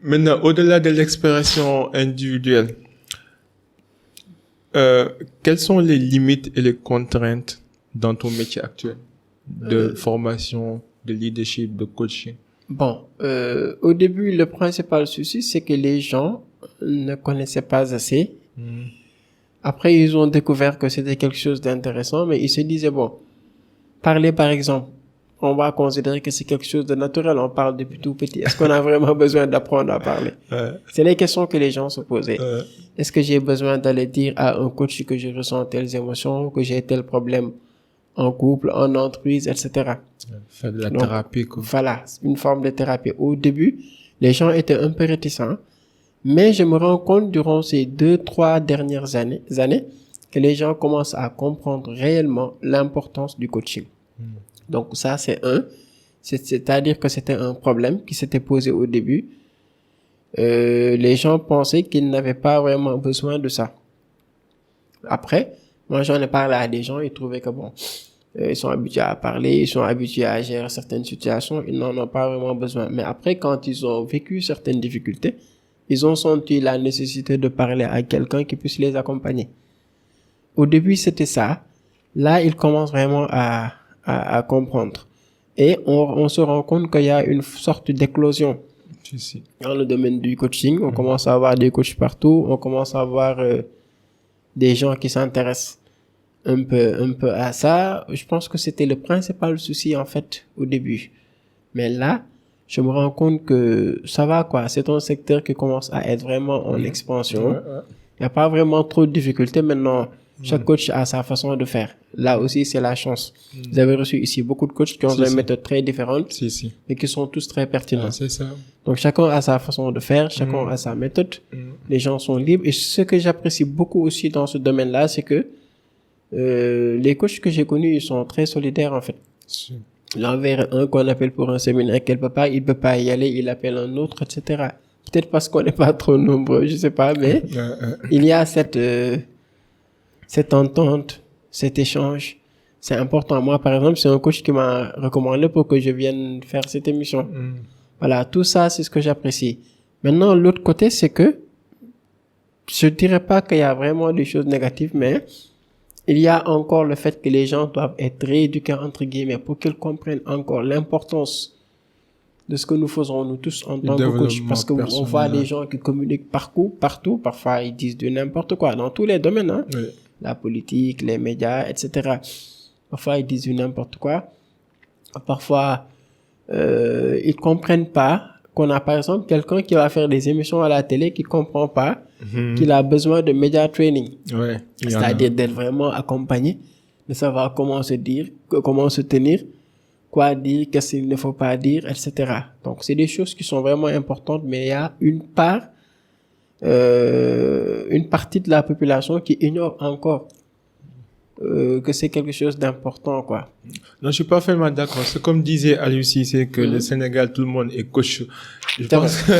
Maintenant, au-delà de l'expression individuelle, quelles sont les limites et les contraintes dans ton métier actuel de formation, de leadership, de coaching? Bon, au début, le principal souci, c'est que les gens ne connaissaient pas assez. Après, ils ont découvert que c'était quelque chose d'intéressant, mais ils se disaient, bon, parler par exemple, on va considérer que c'est quelque chose de naturel, on parle depuis tout petit. Est-ce qu'on a vraiment besoin d'apprendre à parler? C'est les questions que les gens se posaient. Est-ce que j'ai besoin d'aller dire à un coach que je ressens telles émotions, que j'ai tel problème en couple, en entreprise, etc. Faire de la thérapie, quoi. Voilà, une forme de thérapie. Au début, les gens étaient un peu réticents, Mais je me rends compte durant ces 2-3 dernières années que les gens commencent à comprendre réellement l'importance du coaching. Donc ça, c'est-à-dire que c'était un problème qui s'était posé au début. Les gens pensaient qu'ils n'avaient pas vraiment besoin de ça. Après, moi j'en ai parlé à des gens, ils trouvaient que bon, ils sont habitués à parler, ils sont habitués à gérer certaines situations, ils n'en ont pas vraiment besoin. Mais après, quand ils ont vécu certaines difficultés, ils ont senti la nécessité de parler à quelqu'un qui puisse les accompagner. Au début, c'était ça. Là, ils commencent vraiment à comprendre. Et on se rend compte qu'il y a une sorte d'éclosion dans le domaine du coaching. On commence à avoir des coachs partout. On commence à avoir des gens qui s'intéressent un peu à ça. Je pense que c'était le principal souci, en fait, au début. Mais là, je me rends compte que ça va, quoi. C'est un secteur qui commence à être vraiment en expansion. Il n'y a pas vraiment trop de difficultés maintenant. Chaque coach a sa façon de faire. Là aussi, c'est la chance. Vous avez reçu ici beaucoup de coachs qui ont des méthodes très différentes et qui sont tous très pertinents. C'est ça. Donc, chacun a sa façon de faire, chacun a sa méthode. Les gens sont libres. Et ce que j'apprécie beaucoup aussi dans ce domaine-là, c'est que les coachs que j'ai connus, ils sont très solidaires, en fait. L'envers un qu'on appelle pour un séminaire il peut pas y aller, il appelle un autre, etc. Peut-être parce qu'on n'est pas trop nombreux, je sais pas, mais il y a cette entente, cet échange. C'est important. Moi, par exemple, c'est un coach qui m'a recommandé pour que je vienne faire cette émission. Voilà, tout ça, c'est ce que j'apprécie. Maintenant, l'autre côté, c'est que je dirais pas qu'il y a vraiment des choses négatives, mais il y a encore le fait que les gens doivent être rééduqués, entre guillemets, pour qu'ils comprennent encore l'importance de ce que nous faisons, nous tous, en tant que coach. Parce que on voit des gens qui communiquent partout. Parfois, ils disent de n'importe quoi, dans tous les domaines, hein. Oui. La politique, les médias, etc. Parfois, ils disent du n'importe quoi. Parfois, ils comprennent pas qu'on a, par exemple, quelqu'un qui va faire des émissions à la télé qui comprend pas qu'il a besoin de media training. Ouais, c'est-à-dire d'être vraiment accompagné, de savoir comment se dire, comment se tenir, quoi dire, qu'est-ce qu'il ne faut pas dire, etc. Donc, c'est des choses qui sont vraiment importantes, mais il y a une partie de la population qui ignore encore que c'est quelque chose d'important, quoi. Non, je suis parfaitement d'accord. C'est comme disait Aliussi, c'est que le Sénégal, tout le monde est coach. Je pense que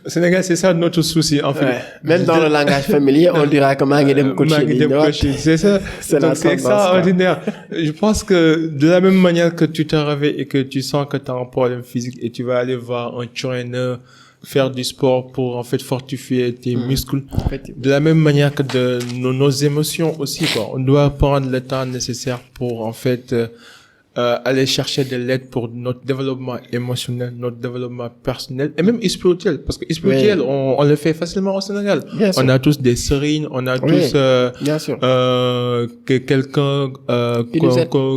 le Sénégal, c'est ça notre souci, en fait. Ouais. Même dans le langage familier, on dira que Mangedem coaching. C'est ça. Donc, c'est extraordinaire. Je pense que de la même manière que tu te réveilles et que tu sens que tu as un problème physique et tu vas aller voir un trainer, faire du sport pour en fait fortifier tes muscles. De la même manière que nos émotions aussi, quoi. On doit prendre le temps nécessaire pour en fait aller chercher de l'aide pour notre développement émotionnel, notre développement personnel et même spirituel, parce que spirituel on le fait facilement au Sénégal. On a tous des serines, on a tous quelqu'un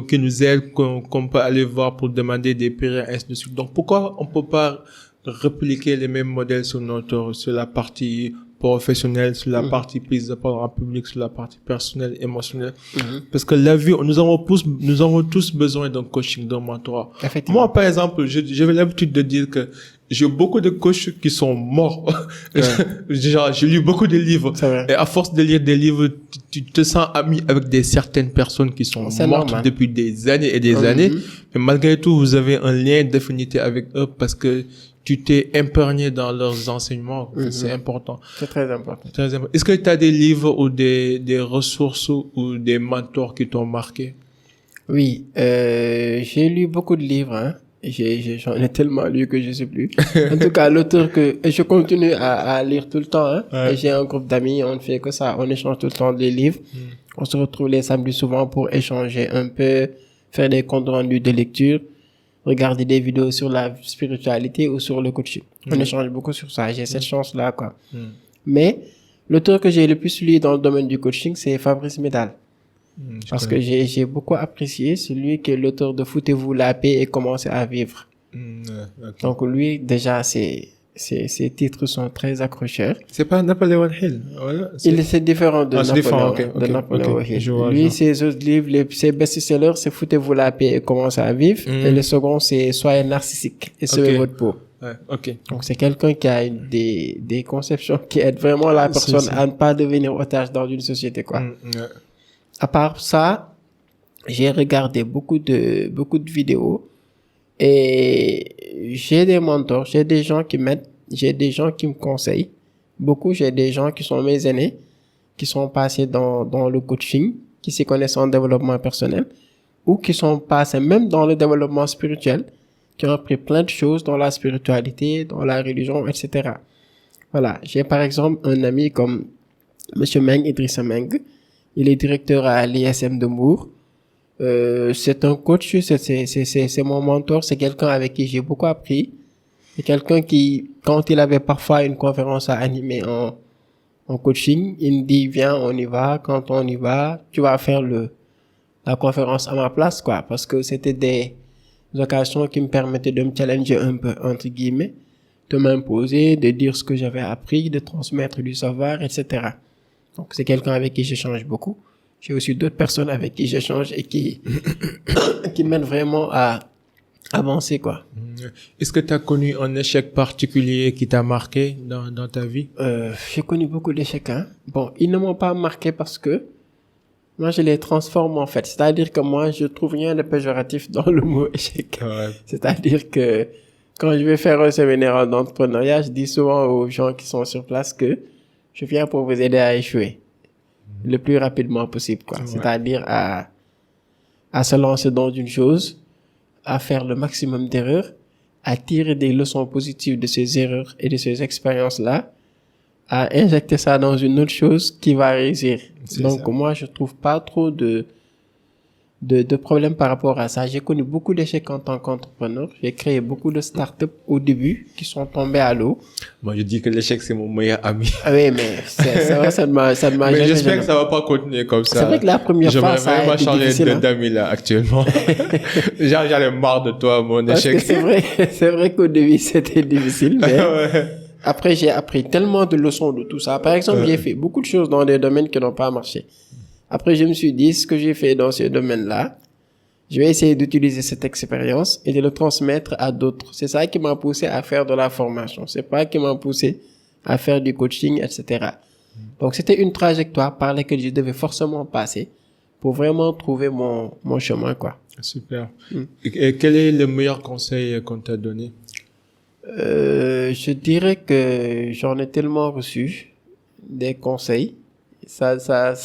qui nous aide, qu'on peut aller voir pour demander des prières, ainsi de suite. Donc pourquoi on peut pas répliquer les mêmes modèles sur la partie professionnelle, sur la partie prise de parole en public, sur la partie personnelle, émotionnelle. Parce que la vie, nous avons tous besoin d'un coaching, d'un mentorat. Moi, par exemple, j'avais l'habitude de dire que j'ai beaucoup de coachs qui sont morts. Genre, j'ai lu beaucoup de livres. Et à force de lire des livres, tu te sens ami avec certaines personnes qui sont mortes depuis des années et des années. Mais malgré tout, vous avez un lien d'affinité avec eux parce que tu t'es imprégné dans leurs enseignements. C'est important. C'est très important. Est-ce que tu as des livres ou des ressources ou des mentors qui t'ont marqué? Oui, j'ai lu beaucoup de livres, hein. J'en ai tellement lu que je sais plus. En tout cas, l'auteur je continue à lire tout le temps, hein. Et j'ai un groupe d'amis, on ne fait que ça, on échange tout le temps des livres. On se retrouve les samedis souvent pour échanger un peu, faire des comptes rendus de lecture, regarder des vidéos sur la spiritualité ou sur le coaching. On échange beaucoup sur ça. J'ai cette chance-là, quoi. Mais l'auteur que j'ai le plus lu dans le domaine du coaching, c'est Fabrice Medal. Parce que j'ai beaucoup apprécié celui qui est l'auteur de Foutez-vous la paix et commencez à vivre. Donc lui, déjà, ses titres sont très accrocheurs. C'est pas Napoléon Hill, voilà. C'est différent de Napoléon Hill. Lui, ses autres livres, ses best-sellers, c'est Foutez-vous la paix et commencez à vivre. Et le second, c'est Soyez narcissique et sauvez votre peau. Ouais, ok. Donc, c'est quelqu'un qui a des conceptions qui aident vraiment la personne à ne pas devenir otage dans une société, quoi. Ouais. À part ça, j'ai regardé beaucoup de vidéos et j'ai des mentors, j'ai des gens qui m'aident, j'ai des gens qui me conseillent. J'ai des gens qui sont mes aînés, qui sont passés dans le coaching, qui s'y connaissent en développement personnel, ou qui sont passés même dans le développement spirituel, qui ont appris plein de choses dans la spiritualité, dans la religion, etc. Voilà. J'ai par exemple un ami comme Monsieur Meng, Idrissa Meng. Il est directeur à l'ISM de Mour. C'est un coach, c'est mon mentor, c'est quelqu'un avec qui j'ai beaucoup appris. C'est quelqu'un qui, quand il avait parfois une conférence à animer en coaching, il me dit, viens, on y va. Quand on y va, tu vas faire la conférence à ma place, quoi. Parce que c'était des occasions qui me permettaient de me challenger un peu, entre guillemets, de m'imposer, de dire ce que j'avais appris, de transmettre du savoir, etc. Donc, c'est quelqu'un avec qui j'échange beaucoup. J'ai aussi d'autres personnes avec qui j'échange et qui m'aident vraiment à avancer, quoi. Est-ce que tu as connu un échec particulier qui t'a marqué dans ta vie? J'ai connu beaucoup d'échecs, hein. Bon, ils ne m'ont pas marqué parce que moi, je les transforme, en fait. C'est-à-dire que moi, je trouve rien de péjoratif dans le mot échec. Ouais. C'est-à-dire que quand je vais faire un séminaire d'entrepreneuriat, je dis souvent aux gens qui sont sur place que je viens pour vous aider à échouer le plus rapidement possible, quoi. Ouais. C'est-à-dire à se lancer dans une chose, à faire le maximum d'erreurs, à tirer des leçons positives de ces erreurs et de ces expériences-là, à injecter ça dans une autre chose qui va réussir. Donc, moi, je trouve pas trop de problèmes par rapport à ça. J'ai connu beaucoup d'échecs en tant qu'entrepreneur. J'ai créé beaucoup de startups au début qui sont tombées à l'eau. Moi, je dis que l'échec, c'est mon meilleur ami. Ah oui, mais c'est vrai, ça ne m'a mais j'espère que ça va pas continuer comme ça. C'est vrai que la première fois, ça a été difficile. J'aimerais vraiment changer d'amis, là, actuellement. J'en ai marre de toi, mon échec. C'est vrai qu'au début, c'était difficile, mais après, j'ai appris tellement de leçons de tout ça. Par exemple, j'ai fait beaucoup de choses dans des domaines qui n'ont pas marché. Après, je me suis dit, ce que j'ai fait dans ce domaine-là, je vais essayer d'utiliser cette expérience et de le transmettre à d'autres. C'est ça qui m'a poussé à faire de la formation. C'est pas qui m'a poussé à faire du coaching, etc. Donc, c'était une trajectoire par laquelle je devais forcément passer pour vraiment trouver mon chemin, quoi. Super. Et quel est le meilleur conseil qu'on t'a donné? Je dirais que j'en ai tellement reçu des conseils. Ça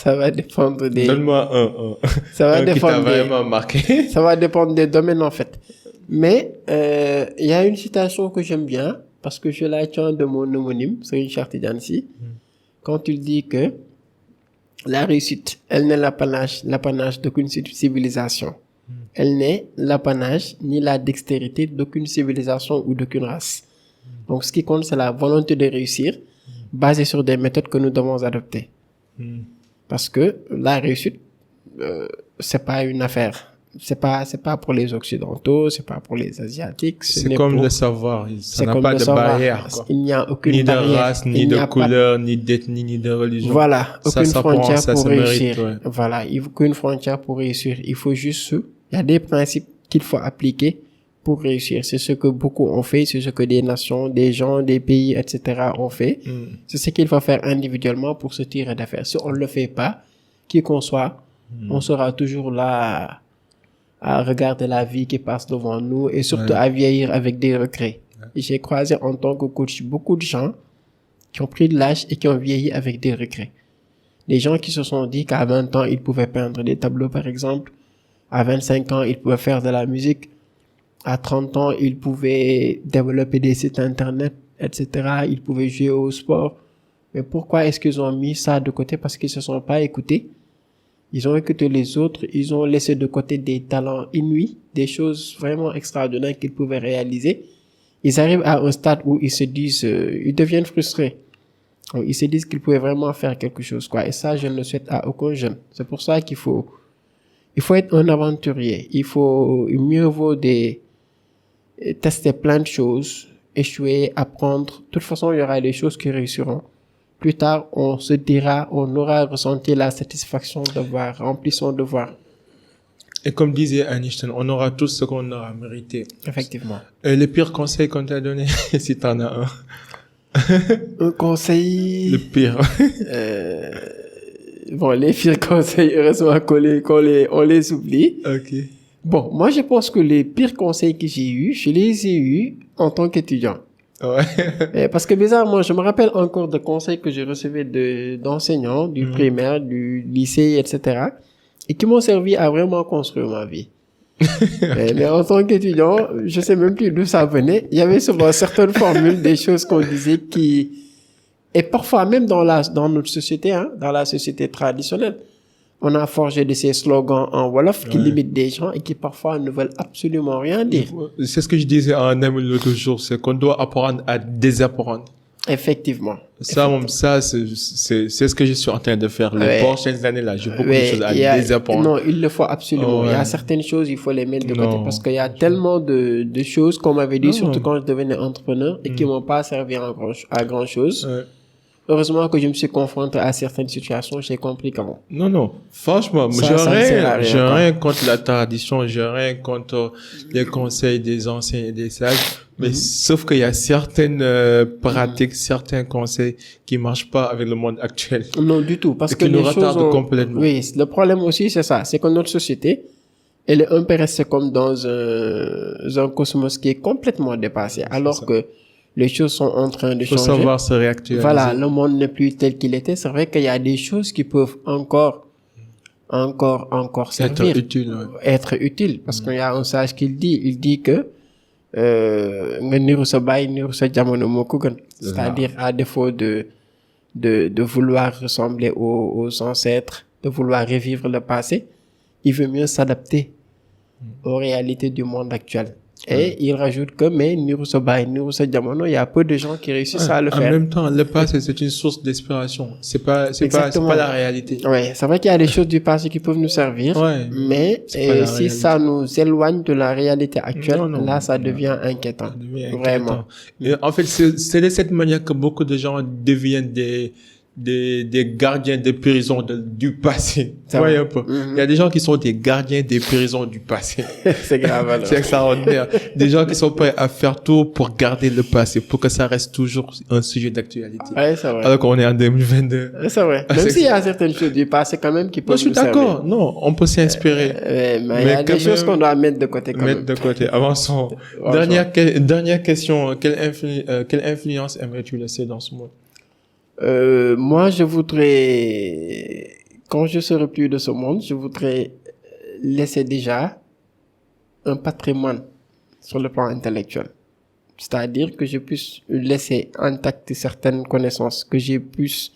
va dépendre des... Donne-moi un. Ça va dépendre qui t'a vraiment marqué. Ça va dépendre des domaines, en fait. Mais, il y a une citation que j'aime bien, parce que je la tiens de mon homonyme, Serigne Cheikh Tidiane Sy, quand il dit que la réussite, elle n'est l'apanage d'aucune civilisation. Elle n'est l'apanage ni la dextérité d'aucune civilisation ou d'aucune race. Donc, ce qui compte, c'est la volonté de réussir, basée sur des méthodes que nous devons adopter. Parce que la réussite, c'est pas une affaire. C'est pas pour les Occidentaux, c'est pas pour les Asiatiques. C'est comme le savoir. Ça n'a pas de barrière, quoi. Il n'y a aucune ni barrière. Ni de race, ni de couleur, ni d'ethnie, ni de religion. Voilà. Aucune frontière pour réussir. Mérite, ouais. Voilà. Il faut aucune frontière pour réussir. Il faut juste il y a des principes qu'il faut appliquer pour réussir. C'est ce que beaucoup ont fait, c'est ce que des nations, des gens, des pays, etc. ont fait. C'est ce qu'il faut faire individuellement pour se tirer d'affaire. Si on ne le fait pas, qui qu'on soit, on sera toujours là à regarder la vie qui passe devant nous et surtout à vieillir avec des regrets. Et j'ai croisé en tant que coach beaucoup de gens qui ont pris de l'âge et qui ont vieilli avec des regrets. Des gens qui se sont dit qu'à 20 ans, ils pouvaient peindre des tableaux, par exemple. À 25 ans, ils pouvaient faire de la musique. À 30 ans, ils pouvaient développer des sites internet, etc. Ils pouvaient jouer au sport. Mais pourquoi est-ce qu'ils ont mis ça de côté? Parce qu'ils se sont pas écoutés. Ils ont écouté les autres. Ils ont laissé de côté des talents inouïs, des choses vraiment extraordinaires qu'ils pouvaient réaliser. Ils arrivent à un stade où ils se disent, ils deviennent frustrés. Donc, ils se disent qu'ils pouvaient vraiment faire quelque chose, quoi. Et ça, je ne le souhaite à aucun jeune. C'est pour ça qu'il faut être un aventurier. Mieux vaut tester plein de choses, échouer, apprendre. De toute façon, il y aura des choses qui réussiront. Plus tard, on aura ressenti la satisfaction d'avoir rempli son devoir. Et comme disait Einstein, on aura tous ce qu'on aura mérité. Effectivement. Le pire conseil qu'on t'a donné, si t'en as un. Un conseil... Le pire. Bon, les pires conseils, heureusement on les oublie. Ok. Bon, moi, je pense que les pires conseils que j'ai eus, je les ai eus en tant qu'étudiant. Ouais. Parce que bizarrement, je me rappelle encore de conseils que j'ai recevais d'enseignants, du primaire, du lycée, etc. et qui m'ont servi à vraiment construire ma vie. Mais en tant qu'étudiant, je sais même plus d'où ça venait. Il y avait souvent certaines formules, des choses qu'on disait et parfois même dans notre société, hein, dans la société traditionnelle, on a forgé de ces slogans en Wolof qui limitent des gens et qui parfois ne veulent absolument rien dire. C'est ce que je disais à un ami l'autre jour, c'est qu'on doit apprendre à désapprendre. Effectivement. Ça, c'est ce que je suis en train de faire les prochaines années là. J'ai beaucoup de choses à désapprendre. Non, il le faut absolument. Il y a certaines choses, il faut les mettre de côté parce qu'il y a tellement de choses qu'on m'avait dit, surtout quand je devenais entrepreneur et qui m'ont pas servi à grand chose. Heureusement que je me suis confronté à certaines situations, j'ai compris comment. Non. Franchement, j'ai rien contre la tradition, j'ai rien contre les conseils des anciens et des sages. Mais sauf qu'il y a certaines pratiques, certains conseils qui marchent pas avec le monde actuel. Non, du tout. Parce que nous retardent complètement. Oui, le problème aussi, c'est ça. C'est que notre société, elle est un peu restée comme dans un cosmos qui est complètement dépassé. Alors que les choses sont en train de changer. Il faut savoir se réactualiser. Voilà, le monde n'est plus tel qu'il était. C'est vrai qu'il y a des choses qui peuvent encore servir. Être utiles. Parce qu'il y a un sage qui il dit que, c'est-à-dire à défaut de vouloir ressembler aux ancêtres, de vouloir revivre le passé, il veut mieux s'adapter aux réalités du monde actuel. Et il rajoute que, mais il y a peu de gens qui réussissent à le faire. En même temps, le passé, c'est une source d'inspiration. C'est pas la réalité. Ouais, c'est vrai qu'il y a des choses du passé qui peuvent nous servir. Mais si ça nous éloigne de la réalité actuelle, là, ça devient inquiétant. Vraiment. Et en fait, c'est de cette manière que beaucoup de gens deviennent des gardiens des prisons du passé. Ouais, un peu. Il y a des gens qui sont des gardiens des prisons du passé. C'est grave, alors. C'est extraordinaire. Des gens qui sont prêts à faire tout pour garder le passé, pour que ça reste toujours un sujet d'actualité. Ouais, c'est vrai. Alors qu'on est en 2022. C'est vrai. Même s'il y a certaines choses du passé quand même qui peuvent nous servir. Je suis d'accord. Non, on peut s'y inspirer. Mais il y a des choses qu'on doit mettre de côté quand même. Mettre de côté. Avançons. Dernière question. Quelle influence aimerais-tu laisser dans ce monde? Moi, je voudrais, quand je serai plus de ce monde, je voudrais laisser déjà un patrimoine sur le plan intellectuel. C'est-à-dire que je puisse laisser intactes certaines connaissances, que je puisse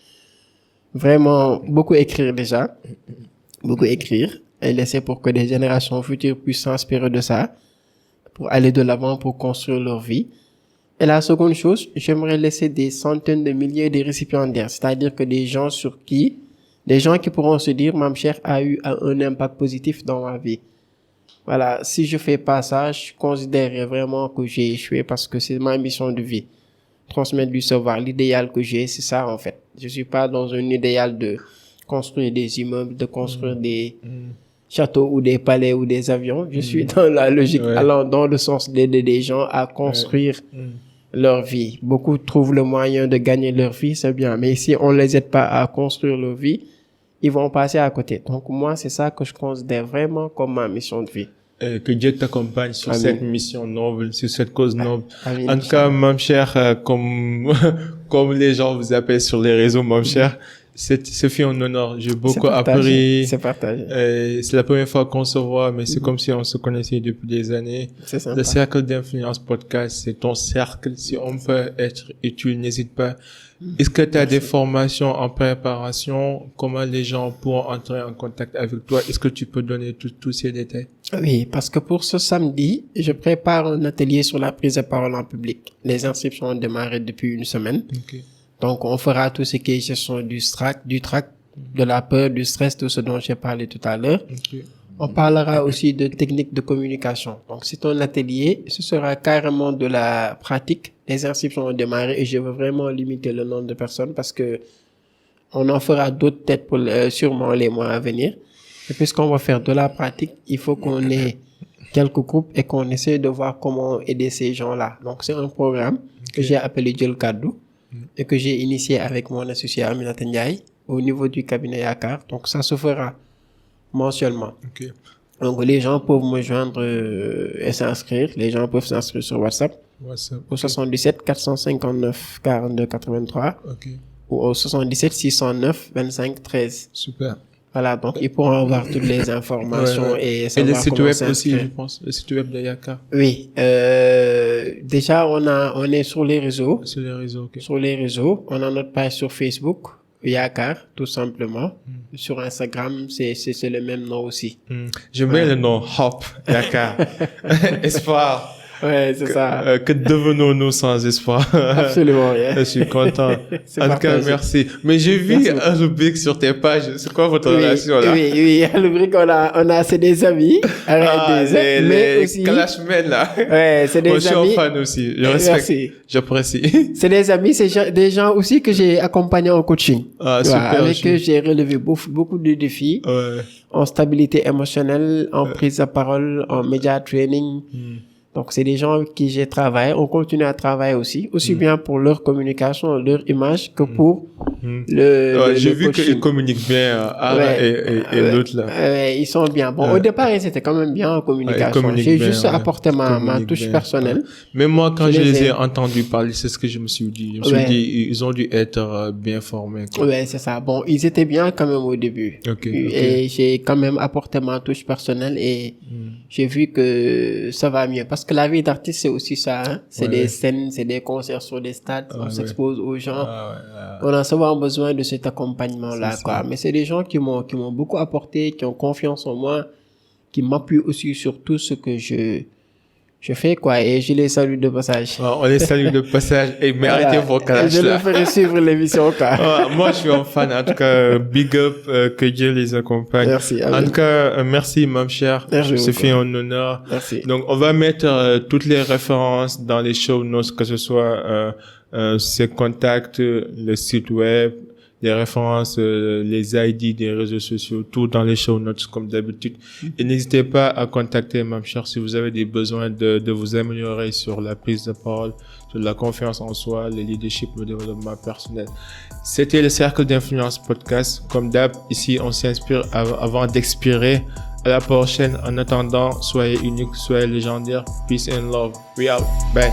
vraiment beaucoup écrire déjà, et laisser pour que des générations futures puissent s'inspirer de ça, pour aller de l'avant, pour construire leur vie. Et la seconde chose, j'aimerais laisser des centaines de milliers de récipiendaires, c'est-à-dire que des gens qui pourront se dire, Mame Cheikh a eu un impact positif dans ma vie. Voilà, si je fais pas ça, je considérerais vraiment que j'ai échoué parce que c'est ma mission de vie. Transmettre du savoir, l'idéal que j'ai, c'est ça en fait. Je suis pas dans un idéal de construire des immeubles, de construire des châteaux ou des palais ou des avions. Je suis dans la logique, allant dans le sens d'aider des gens à construire leur vie. Beaucoup trouvent le moyen de gagner leur vie, c'est bien. Mais si on les aide pas à construire leur vie, ils vont passer à côté. Donc moi, c'est ça que je considère vraiment comme ma mission de vie. Que Dieu t'accompagne sur cette mission noble, sur cette cause noble. En tout cas, Mame Cheikh, comme les gens vous appellent sur les réseaux, Mame Cheikh, ce fut un honneur. J'ai beaucoup appris. C'est partagé. C'est la première fois qu'on se voit, mais c'est comme si on se connaissait depuis des années. C'est sympa. Le Cercle d'Influence Podcast, c'est ton cercle. Si on peut être utile, n'hésite pas. Est-ce que tu as des formations en préparation? Comment les gens pourront entrer en contact avec toi? Est-ce que tu peux donner tous ces détails? Oui, parce que pour ce samedi, je prépare un atelier sur la prise de parole en public. Les inscriptions ont démarré depuis une semaine. Okay. Donc, on fera tout ce qui est gestion du trac, de la peur, du stress, tout ce dont j'ai parlé tout à l'heure. Okay. On parlera aussi de techniques de communication. Donc, c'est un atelier. Ce sera carrément de la pratique. Les inscriptions ont démarré et je veux vraiment limiter le nombre de personnes parce que on en fera d'autres peut-être pour sûrement les mois à venir. Et puisqu'on va faire de la pratique, il faut qu'on ait quelques groupes et qu'on essaie de voir comment aider ces gens-là. Donc, c'est un programme que j'ai appelé Jël Kaddu et que j'ai initié avec mon associé Aminata Ndiaye au niveau du cabinet Yakar. Donc, ça se fera mensuellement. Ok. Donc, les gens peuvent me joindre et s'inscrire. Les gens peuvent s'inscrire sur WhatsApp au 77 459 42 83 ou au 77 609 25 13. Super. Voilà, donc ils pourront avoir toutes les informations et savoir le site comment web s'inscrire. aussi, je pense. Le site web de Yakar. Oui, déjà on est sur les réseaux. Sur les réseaux, ok. Sur les réseaux, on a notre page sur Facebook, Yakar, tout simplement. Sur Instagram, c'est le même nom aussi. J'aime bien le nom Hop Yakar. Espoir. Ouais, c'est ça. Que devenons-nous sans espoir? Absolument, yeah. Je suis content. En tout cas, merci. Mais j'ai vu un rubrique sur tes pages. C'est quoi votre relation là? Oui, le rubrique c'est des amis. Mais aussi. Clashman là. Ouais, c'est des amis. Je suis un fan aussi. Je respecte. J'apprécie. C'est des amis, c'est des gens aussi que j'ai accompagnés en coaching. Ah, super. Avec eux, j'ai relevé beaucoup de défis. Ouais. En stabilité émotionnelle, en prise de parole, en média training. Donc, c'est des gens qui j'ai travaillé. On continue à travailler aussi bien pour leur communication, leur image, que pour j'ai vu coaching. qu'ils communiquent bien, et l'autre là. Ils sont bien. Bon, au départ, ils étaient quand même bien en communication. J'ai juste apporté ma touche personnelle. Mais moi, quand je les ai entendus parler, c'est ce que je me suis dit. Je me suis dit, ils ont dû être bien formés, quoi. Ouais, c'est ça. Bon, ils étaient bien quand même au début. Et j'ai quand même apporté ma touche personnelle et j'ai vu que ça va mieux. Parce que la vie d'artiste, c'est aussi ça, hein. C'est des scènes, c'est des concerts sur des stades, on s'expose aux gens. On a souvent besoin de cet accompagnement-là, quoi. Mais c'est des gens qui m'ont beaucoup apporté, qui ont confiance en moi, qui m'appuient aussi sur tout ce que je fais, quoi, et je les salue de passage. On les salue de passage, et mais arrêtez vos clashs là. Je leur ferai suivre l'émission, quoi. Moi, je suis un fan, en tout cas, big up, que Dieu les accompagne. Merci. En tout cas, merci, Mam Cher. C'est fait un honneur. Merci. Donc, on va mettre toutes les références dans les show notes, que ce soit ses contacts, le site web, les références, les ID des réseaux sociaux, tout dans les show notes comme d'habitude. Et n'hésitez pas à contacter Mam Cher si vous avez des besoins de vous améliorer sur la prise de parole, sur la confiance en soi, le leadership, le développement personnel. C'était le Cercle d'Influence Podcast. Comme d'hab, ici, on s'inspire avant d'expirer. À la prochaine. En attendant, soyez unique, soyez légendaire. Peace and love. We out. Bye.